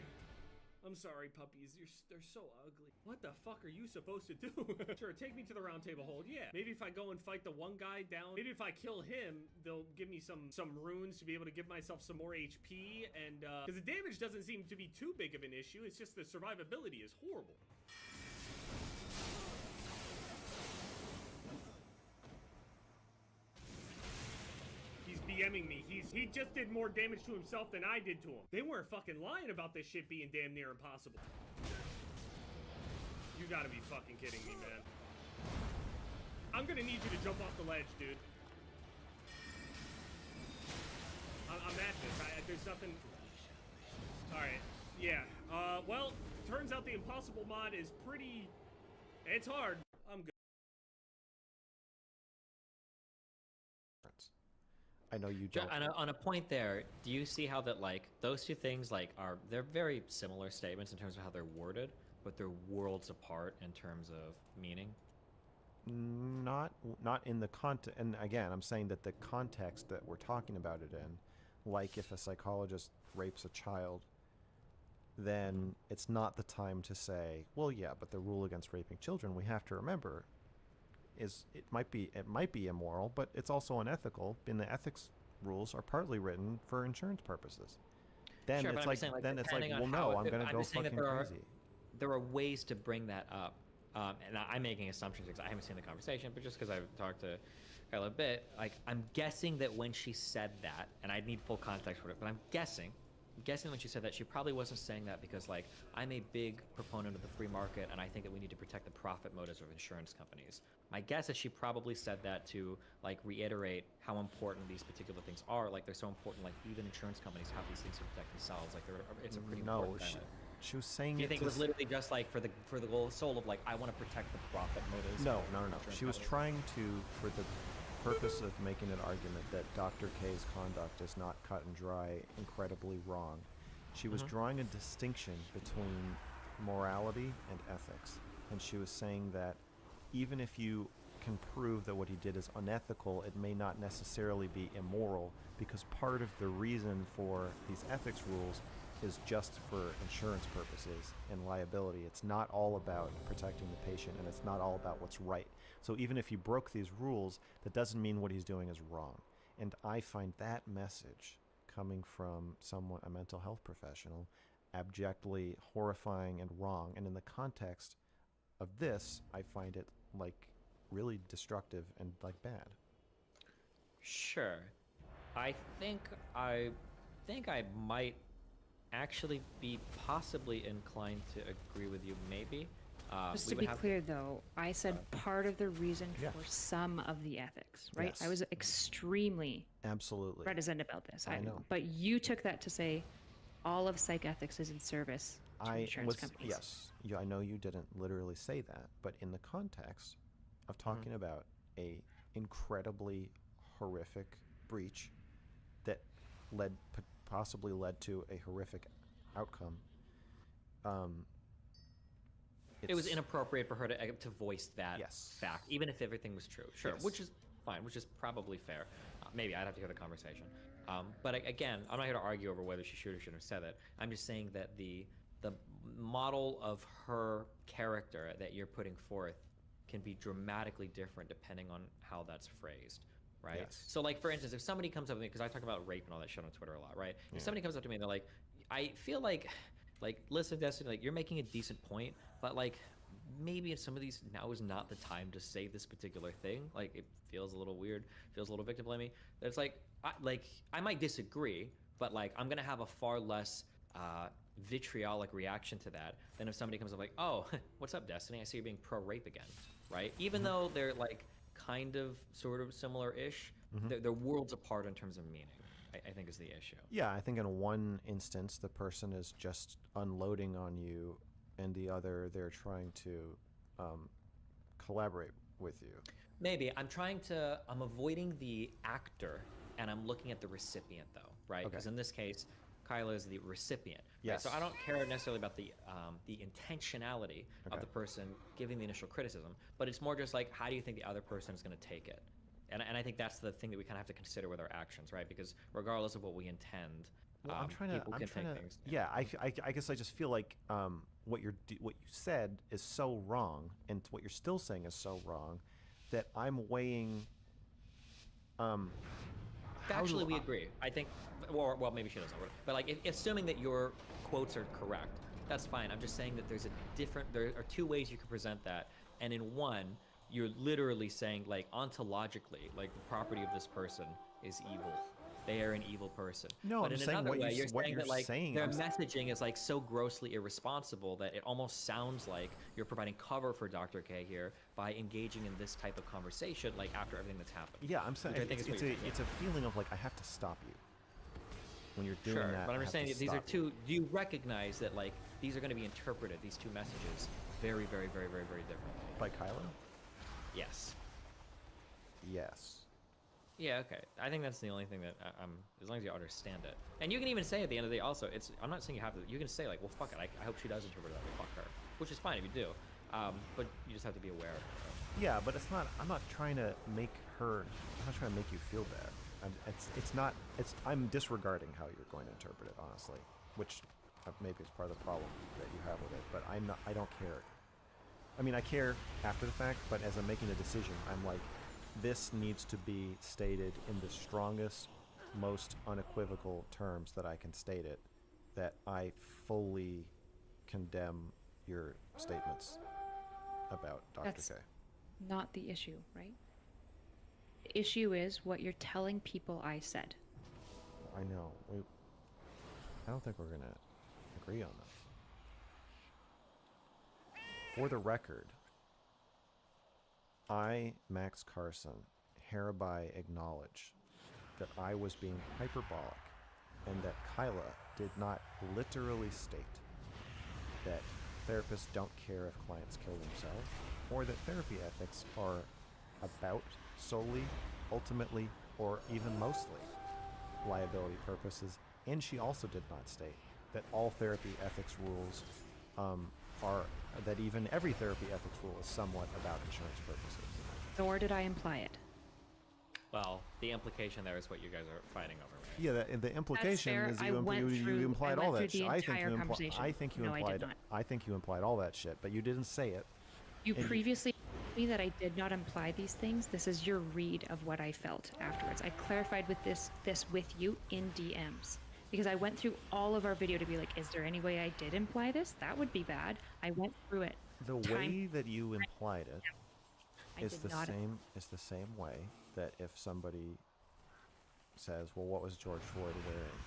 I'm sorry, puppies. They're so ugly. What the fuck are you supposed to do? Sure, take me to the round table hold. Yeah. Maybe if I go and fight the one guy down, maybe if I kill him, they'll give me some runes to be able to give myself some more HP. And, because the damage doesn't seem to be too big of an issue. It's just the survivability is horrible. He's BMing me. He just did more damage to himself than I did to him. They weren't fucking lying about this shit being damn near impossible. You gotta be fucking kidding me, man. I'm gonna need you to jump off the ledge, dude. I'm at this. There's nothing... Alright. Yeah. Well, turns out the impossible mod is pretty... It's hard. I'm good. I know you don't. On a point there, do you see how that, like, those two things, like, they're very similar statements in terms of how they're worded, but they're worlds apart in terms of meaning? Not in the context. And again, I'm saying that the context that we're talking about it in, like if a psychologist rapes a child, then it's not the time to say, well, yeah, but the rule against raping children, we have to remember, is it might be immoral, but it's also unethical. And the ethics rules are partly written for insurance purposes. Then sure, it's like, well, no, I'm going to go fucking crazy. there are ways to bring that up. And I'm making assumptions because I haven't seen the conversation, but just because I've talked to Kyla a bit, like, I'm guessing that when she said that, and I need full context for it, but I'm guessing when she said that, she probably wasn't saying that because, like, I'm a big proponent of the free market, and I think that we need to protect the profit motives of insurance companies. My guess is she probably said that to, like, reiterate how important these particular things are. Like, they're so important. Like, even insurance companies have these things to protect themselves. Like, it's a pretty important thing. She was saying Do you think it was literally just like for the soul of like, I want to protect the profit motives? No. She was trying to, for the purpose of making an argument that Dr. K's conduct is not cut and dry, incredibly wrong. She was drawing a distinction between morality and ethics, and she was saying that even if you can prove that what he did is unethical, it may not necessarily be immoral, because part of the reason for these ethics rules is just for insurance purposes and liability. It's not all about protecting the patient, and it's not all about what's right. So even if he broke these rules, that doesn't mean what he's doing is wrong. And I find that message coming from someone, a mental health professional, abjectly horrifying and wrong. And in the context of this, I find it like really destructive and like bad. Sure. I think I might actually be possibly inclined to agree with you, maybe. Just to be clear, though, I said part of the reason Yeah. for some of the ethics, right? Yes. I was extremely Absolutely. reticent about this. I know. But you took that to say all of psych ethics is in service to insurance companies. Yes. Yeah, I know you didn't literally say that, but in the context of talking about a incredibly horrific breach that possibly led to a horrific outcome, it was inappropriate for her to voice that Yes. fact, even if everything was true. Sure, Yes. which is fine, which is probably fair. Maybe I'd have to hear the conversation. But again, I'm not here to argue over whether she should or shouldn't have said it. I'm just saying that the model of her character that you're putting forth can be dramatically different depending on how that's phrased, right? Yes. So, like, for instance, if somebody comes up to me, because I talk about rape and all that shit on Twitter a lot, right? If somebody comes up to me and they're like, I feel like, listen, Destiny, like, you're making a decent point, but, like, maybe in some of these, now is not the time to say this particular thing. Like, it feels a little weird, feels a little victim blaming. It's like, I might disagree, but, like, I'm gonna have a far less vitriolic reaction to that than if somebody comes up like, oh, what's up, Destiny? I see you're being pro-rape again, right? Even though they're, like, kind of, sort of similar-ish, they're worlds apart in terms of meaning, I think is the issue. Yeah, I think in one instance, the person is just unloading on you, and the other, they're trying to collaborate with you. Maybe. I'm avoiding the actor, and I'm looking at the recipient, though, right? Because in this case, Kyla is the recipient. Right? Yes. So I don't care necessarily about the intentionality of the person giving the initial criticism, but it's more just like, how do you think the other person is going to take it? And I think that's the thing that we kind of have to consider with our actions, right? Because regardless of what we intend, Well, people can take things. Yeah, I guess I just feel like what you said is so wrong, and what you're still saying is so wrong, that I'm weighing. Factually, we agree. I think, well, maybe she doesn't. But like, assuming that your quotes are correct, that's fine. I'm just saying that there are two ways you can present that, and in one, you're literally saying, like, ontologically, like, the property of this person is evil. They are an evil person. No, but I'm in saying another what way, you're saying that, like, saying, their messaging is, like, so grossly irresponsible that it almost sounds like you're providing cover for Dr. K here by engaging in this type of conversation, like, after everything that's happened. Yeah, I'm saying it's a feeling of, like, I have to stop you when you're doing that. But I'm just saying that these are two. Do you recognize that, like, these are going to be interpreted, these two messages, very, very, very, very, very differently? By Kyla? Yes. Yes. Yeah, okay. I think that's the only thing that as long as you understand it. And you can even say at the end of the day also, I'm not saying you have to, you can say, like, well, fuck it, I hope she does interpret it that way, fuck her. Which is fine if you do. But you just have to be aware of it. Yeah, but I'm not trying to make you feel bad. I'm disregarding how you're going to interpret it, honestly, which maybe is part of the problem that you have with it, but I don't care. I mean, I care after the fact, but as I'm making a decision, I'm like, this needs to be stated in the strongest, most unequivocal terms that I can state it, that I fully condemn your statements about Dr. That's K. not the issue, right? The issue is what you're telling people I said. I know. I don't think we're going to agree on that. For the record, I, Max Carson, hereby acknowledge that I was being hyperbolic and that Kyla did not literally state that therapists don't care if clients kill themselves, or that therapy ethics are about solely, ultimately, or even mostly liability purposes. And she also did not state that all therapy ethics rules are, that even every therapy ethics rule is somewhat about insurance purposes. Nor did I imply it. Well, the implication there is what you guys are fighting over, right? Yeah, the implication fair. is I you, went you through- implied I all went that through shit. the I think entire you conversation. I think you No, I did implied. not. I think you implied all that shit, but you didn't say it. You And you- previously told me that I did not imply these things. This is your read of what I felt afterwards. I clarified with this with you in DMs. Because I went through all of our video to be like, is there any way I did imply this? That would be bad. I went through it. The way that you implied it I is did the not. same. Is the same way that if somebody says, "Well, what was George Floyd wearing?"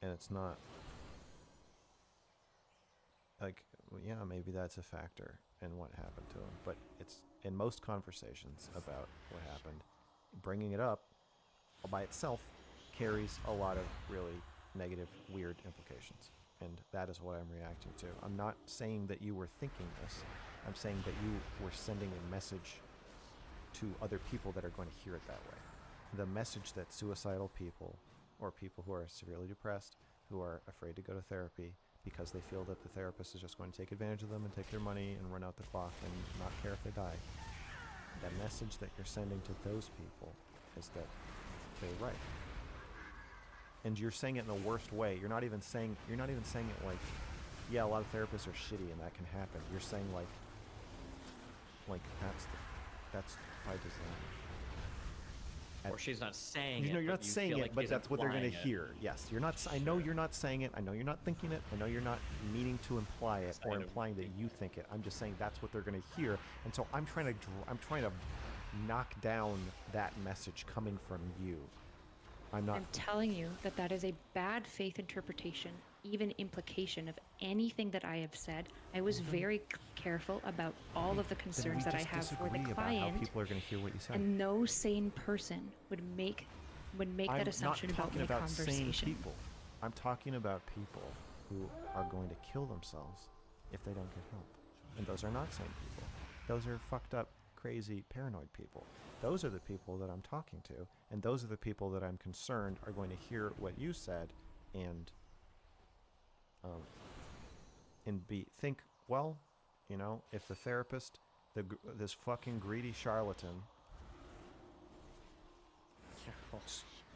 and it's not like, well, yeah, maybe that's a factor in what happened to him, but it's in most conversations about what happened, bringing it up by itself carries a lot of really negative, weird implications. And that is what I'm reacting to. I'm not saying that you were thinking this. I'm saying that you were sending a message to other people that are going to hear it that way. The message that suicidal people, or people who are severely depressed, who are afraid to go to therapy because they feel that the therapist is just going to take advantage of them and take their money and run out the clock and not care if they die. The message that you're sending to those people is that they're right. And you're saying it in the worst way. You're not even saying it like, yeah, a lot of therapists are shitty and that can happen. You're saying like that's by design. Or she's not saying You it. know, you're but not you saying feel it, like but she's that's what they're going to implying it. hear. Yes, you're not. I know you're not saying it. I know you're not thinking it. I know you're not meaning to imply it or Kind of implying that you think it. I'm just saying that's what they're going to hear. And so I'm trying to knock down that message coming from you. I'm not. I'm telling you that that is a bad faith interpretation, even implication of anything that I have said. I was very careful about all of the concerns that I have for the about how client, people are going to hear what you say. and no sane person would make that assumption I'm not about talking my about sane conversation. people. I'm talking about people who are going to kill themselves if they don't get help. And those are not sane people. Those are fucked up, crazy, paranoid people. Those are the people that I'm talking to, and those are the people that I'm concerned are going to hear what you said and think, well, you know, if the therapist, this fucking greedy charlatan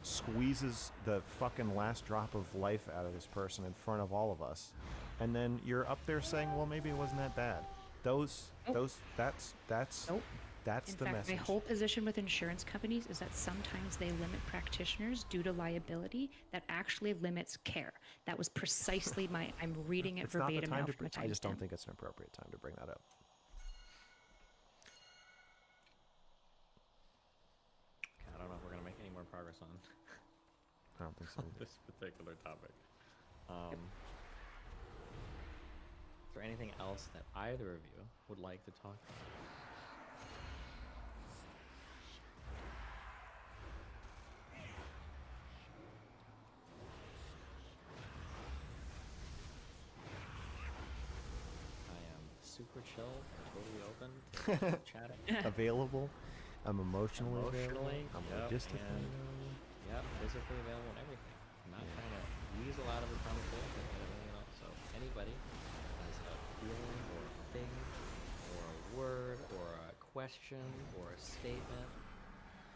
squeezes the fucking last drop of life out of this person in front of all of us, and then you're up there saying, well, maybe it wasn't that bad. That's Nope. that's In the fact, message. my whole position with insurance companies is that sometimes they limit practitioners due to liability that actually limits care. That was precisely I'm reading it It's not the verbatim time now to. from a I just don't timestamp. think it's an appropriate time to bring that up. I don't know if we're gonna make any more progress on I don't think so. this particular topic. Is there anything else that either of you would like to talk about? I am super chill and totally open to chatting. Available. I'm emotionally available. Emotionally, I'm yep, logistically and- available. Yeah, physically available and everything. I'm not trying to weasel out of the conversation. You know, so anybody has a feeling or a thing or a word or a question or a statement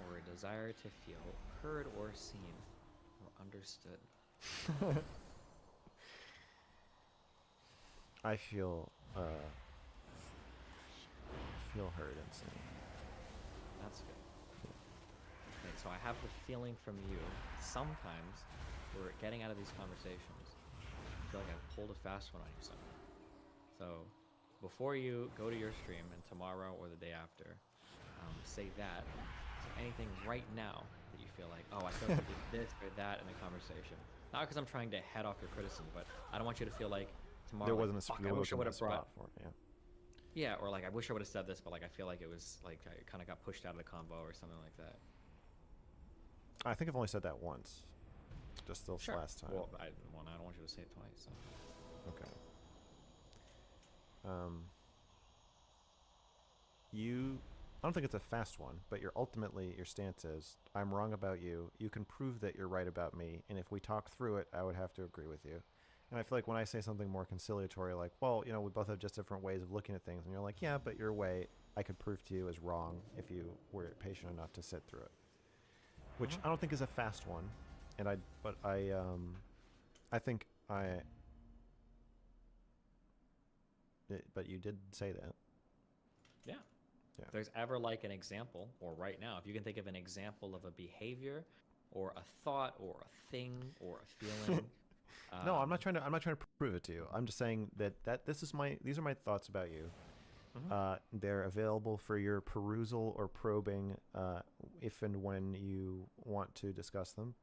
or a desire to feel heard or seen or understood. I feel heard and seen. That's good. Okay, so I have the feeling from you, sometimes we're getting out of these conversations, I feel like I've pulled a fast one on you somewhere. So before you go to your stream and tomorrow or the day after, say that. Is there anything right now that you feel like, oh, I feel like we did this or that in a conversation? Not because I'm trying to head off your criticism, but I don't want you to feel like tomorrow. There wasn't like, a, I wish I would have spot brought. for it. Yeah. Yeah, or like I wish I would have said this, but like I feel like it was like I kind of got pushed out of the convo or something like that. I think I've only said that once. Just this Sure. last time. Well, I don't want you to say it twice. So. Okay. I don't think it's a fast one, but your stance is, I'm wrong about you. You can prove that you're right about me, and if we talk through it, I would have to agree with you. And I feel like when I say something more conciliatory, like, well, you know, we both have just different ways of looking at things, and you're like, yeah, but your way, I could prove to you is wrong if you were patient enough to sit through it. Which I don't think is a fast one, and I think but you did say that. Yeah. Yeah. If there's ever like an example, or right now, if you can think of an example of a behavior, or a thought, or a thing, or a feeling. No, I'm not trying to prove it to you. I'm just saying that these are my thoughts about you. They're available for your perusal or probing if and when you want to discuss them.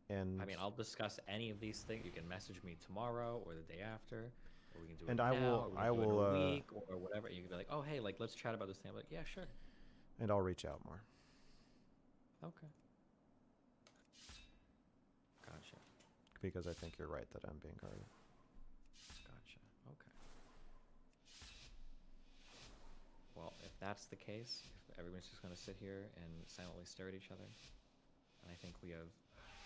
And I mean, I'll discuss any of these things. You can message me tomorrow or the day after, or we can do it and now, I will or we can I do it in will a week or whatever. You can be like, oh hey, like let's chat about this thing. I'm like, yeah, sure. and I'll reach out more. Okay. Gotcha. Because I think you're right that I'm being guarded. Gotcha. Okay. Well, if that's the case, if everyone's just going to sit here and silently stare at each other, and I think we have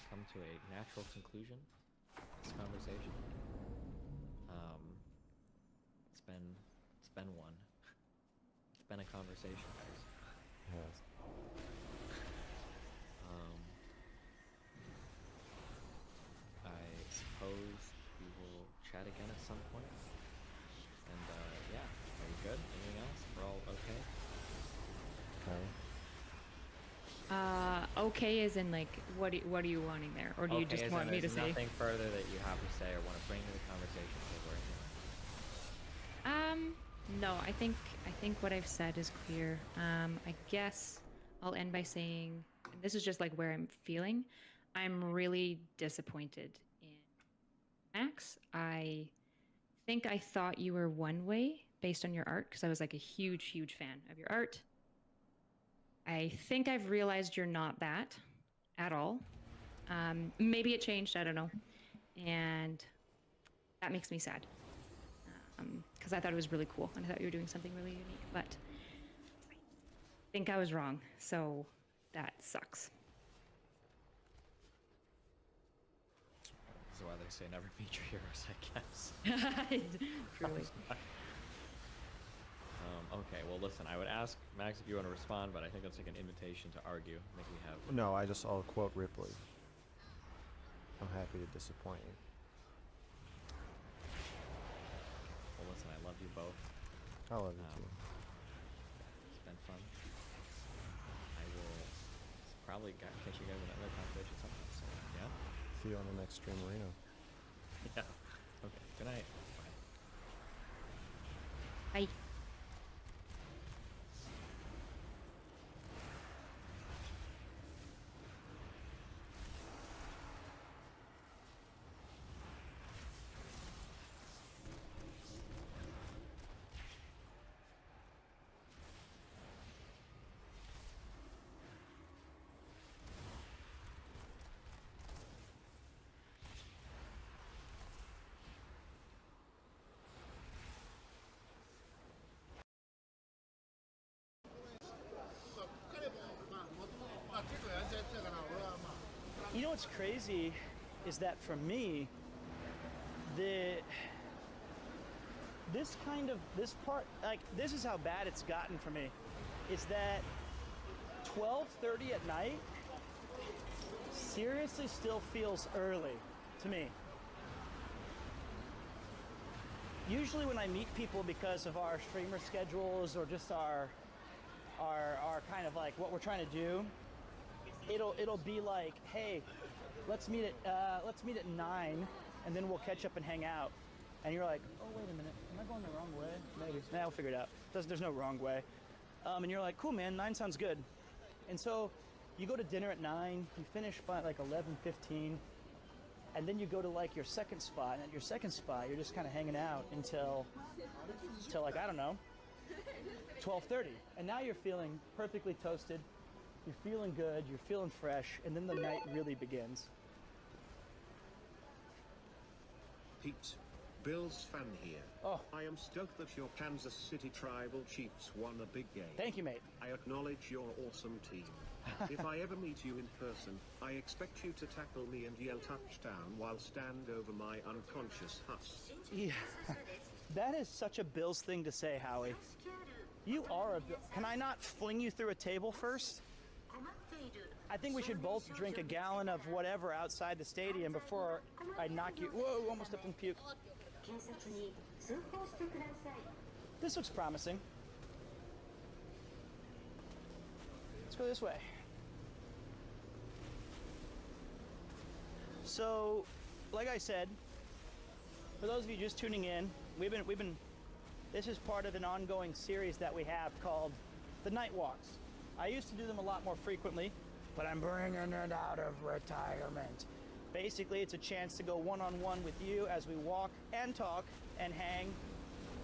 come to a natural conclusion to this conversation. It's been one. It's been a conversation, guys. Yes. I suppose we will chat again at some point. And yeah, are you good? Anything else? We're all okay? Okay. Okay, as in like, what are you wanting there, or do you just want me to say? Nothing further that you have to say or want to bring to the conversation or anything? No, I think what I've said is clear. I guess I'll end by saying, and this is just like where I'm feeling. I'm really disappointed in Max. I think I thought you were one way based on your art, because I was like a huge fan of your art. I think I've realized you're not that at all. Maybe it changed, I don't know. And that makes me sad. Because I thought it was really cool, and I thought you were doing something really unique, but I think I was wrong, so that sucks. This is why they say never meet your heroes, I guess. Truly. Okay, well listen, I would ask Max if you want to respond, but I think that's like an invitation to argue. I think we have... No, I'll quote Ripley. I'm happy to disappoint you. Well listen, I love you both. I love you too. It's been fun. I will probably catch you guys in another conversation sometime, so yeah? See you on the next stream, Marino. Yeah. Okay, good night. Bye. Bye. You know what's crazy is that for me, this part, like, this is how bad it's gotten for me. Is that 12:30 at night seriously still feels early to me. Usually when I meet people because of our streamer schedules or just our kind of like what we're trying to do, it'll be like, hey, let's meet at 9 and then we'll catch up and hang out. and you're like, oh, wait a minute, am I going the wrong way? Maybe. Nah, we'll figure it out. There's no wrong way. And you're like, cool, man, 9 sounds good. And so you go to dinner at 9, you finish by like 11:15, and then you go to like your second spot, and at your second spot, you're just kind of hanging out until like, I don't know, 12:30. And now you're feeling perfectly toasted, you're feeling good, you're feeling fresh, and then the night really begins. Pete, Bill's fan here. Oh. I am stoked that your Kansas City Tribal Chiefs won a big game. Thank you, mate. I acknowledge your awesome team. If I ever meet you in person, I expect you to tackle me and yell touchdown while stand over my unconscious huss. Yeah, that is such a Bills thing to say, Howie. You are a Bill. Can I not fling you through a table first? I think we should both drink a gallon of whatever outside the stadium before I knock you. Whoa, almost up in puke. This looks promising. Let's go this way. So, like I said, for those of you just tuning in, we've been. This is part of an ongoing series that we have called the Night Walks. I used to do them a lot more frequently, but I'm bringing it out of retirement. Basically, it's a chance to go one-on-one with you as we walk and talk and hang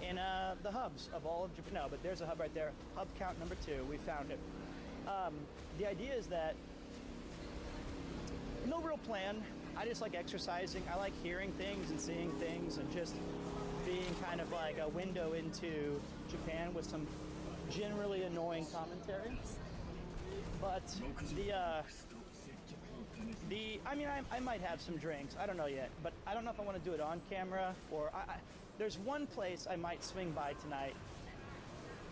in the hubs of all of Japan. No, but there's a hub right there. Hub count number 2. We found it. The idea is that no real plan. I just like exercising. I like hearing things and seeing things and just being kind of like a window into Japan with some generally annoying commentary. But I might have some drinks. I don't know yet, but I don't know if I want to do it on camera or there's one place I might swing by tonight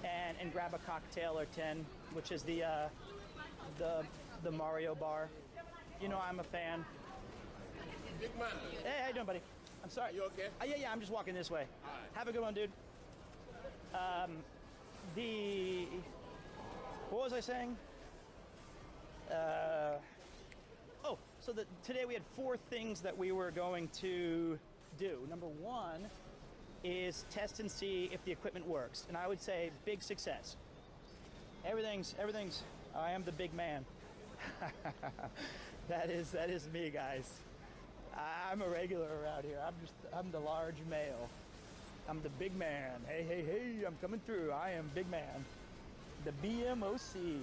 and grab a cocktail or 10, which is the Mario bar. You know I'm a fan. Big man. Hey, how you doing, buddy? I'm sorry. You okay? Yeah, I'm just walking this way. All right. Have a good one, dude. What was I saying? So today we had 4 things that we were going to do. Number 1 is test and see if the equipment works, and I would say big success. Everything's. I am the big man. That is me, guys. I'm a regular around here. I'm the large male. I'm the big man. Hey, I'm coming through. I am big man. The BMOC.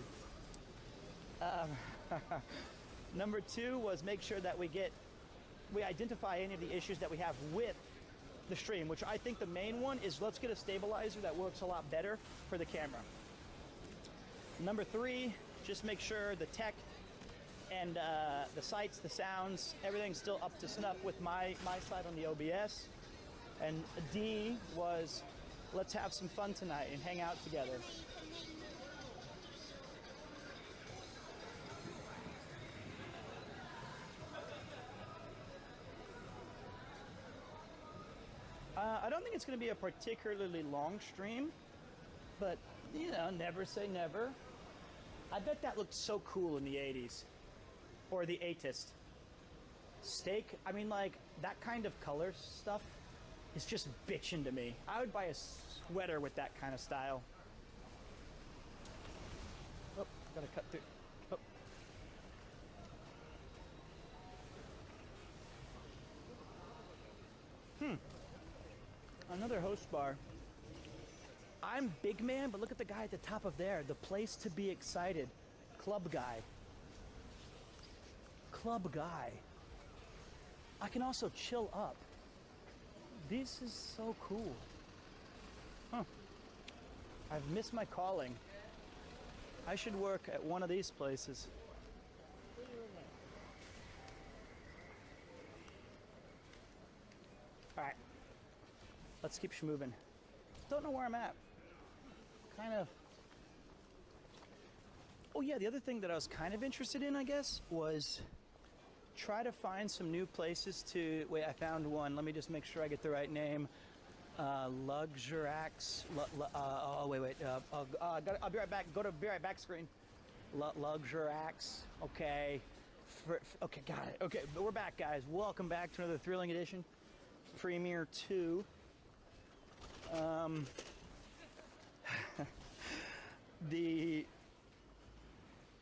Number 2 was make sure that we identify any of the issues that we have with the stream, which I think the main one is let's get a stabilizer that works a lot better for the camera. Number 3, just make sure the tech and the sights, the sounds, everything's still up to snuff with my side on the OBS. And D was let's have some fun tonight and hang out together. I don't think it's going to be a particularly long stream, but, never say never. I bet that looked so cool in the 80s, or the 80s. Steak, that kind of color stuff is just bitchin' to me. I would buy a sweater with that kind of style. Oh, gotta cut through. Oh. Another host bar. I'm big man, but look at the guy at the top of there. The place to be excited. Club guy. Club guy. I can also chill up. This is so cool. Huh. I've missed my calling. I should work at one of these places. All right. Let's keep moving. Don't know where I'm at. Kind of. Oh yeah, the other thing that I was kind of interested in, I guess, was try to find some new places to. Wait, I found one. Let me just make sure I get the right name. Luxurax. Wait. I'll be right back. Go to be right back screen. Luxurax. Okay. Okay, got it. Okay, but we're back, guys. Welcome back to another thrilling edition. Premiere 2.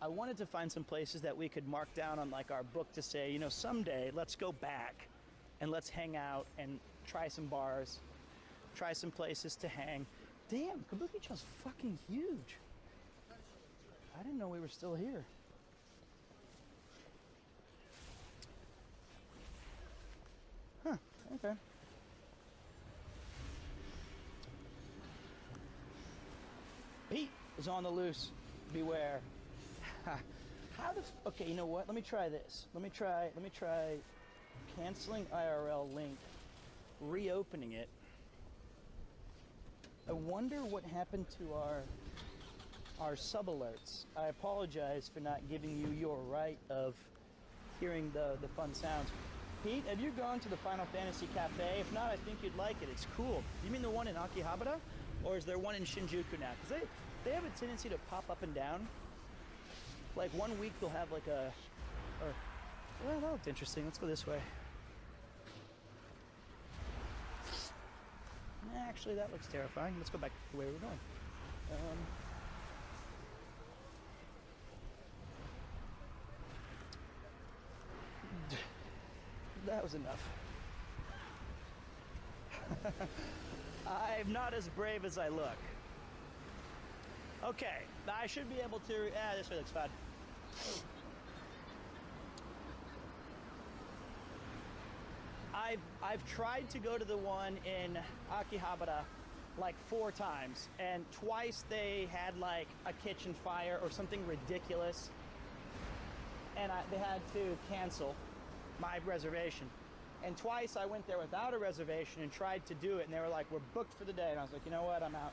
I wanted to find some places that we could mark down on like our book to say, you know, someday let's go back and let's hang out and try some bars, try some places to hang. Damn, Kabuki-chan's fucking huge. I didn't know we were still here. Huh, okay. Pete is on the loose. Beware. How the okay, you know what? Let me try this. Let me try canceling IRL link, reopening it. I wonder what happened to our sub alerts. I apologize for not giving you your right of hearing the fun sounds. Pete, have you gone to the Final Fantasy Cafe? If not, I think you'd like it. It's cool. You mean the one in Akihabara? Or is there one in Shinjuku now? Because they have a tendency to pop up and down. Like 1 week they'll have like well, that looked interesting. Let's go this way. Actually, that looks terrifying. Let's go back the way we're going. That was enough. I'm not as brave as I look. Okay, I should be able to. This way looks fine. I've tried to go to the one in Akihabara like 4 times, and twice they had like a kitchen fire or something ridiculous, and they had to cancel my reservation. And twice I went there without a reservation and tried to do it, and they were like, "We're booked for the day," and I was like, "You know what? I'm out."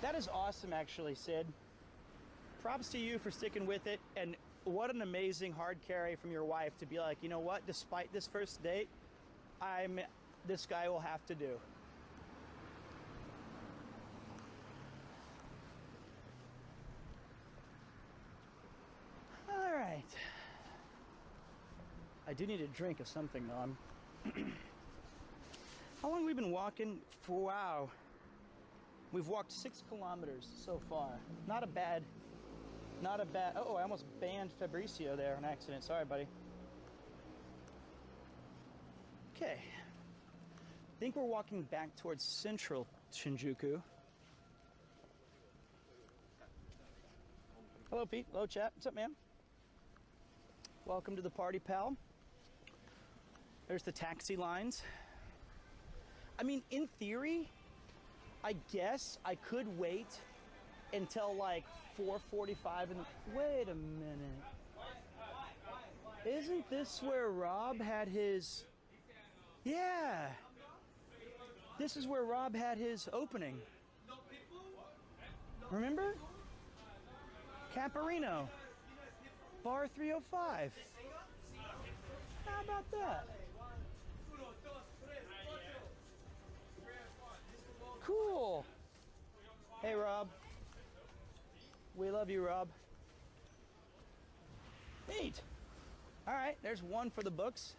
That is awesome, actually, Sid. Props to you for sticking with it, and what an amazing hard carry from your wife to be like, "You know what? Despite this first date, this guy will have to do." All right. I do need a drink of something, though. How long have we been walking? Wow. We've walked 6 kilometers so far. Not a bad. Oh, I almost banned Fabricio there on accident. Sorry, buddy. Okay. I think we're walking back towards central Shinjuku. Hello, Pete. Hello, chat. What's up, man? Welcome to the party, pal. There's the taxi lines. I mean, in theory, I guess I could wait until like 4:45 and wait a minute. Isn't this where Rob had his... Yeah. This is where Rob had his opening. Remember? Caparino. Bar 305. How about that? Cool. Hey, Rob. We love you, Rob. Neat. All right, there's one for the books.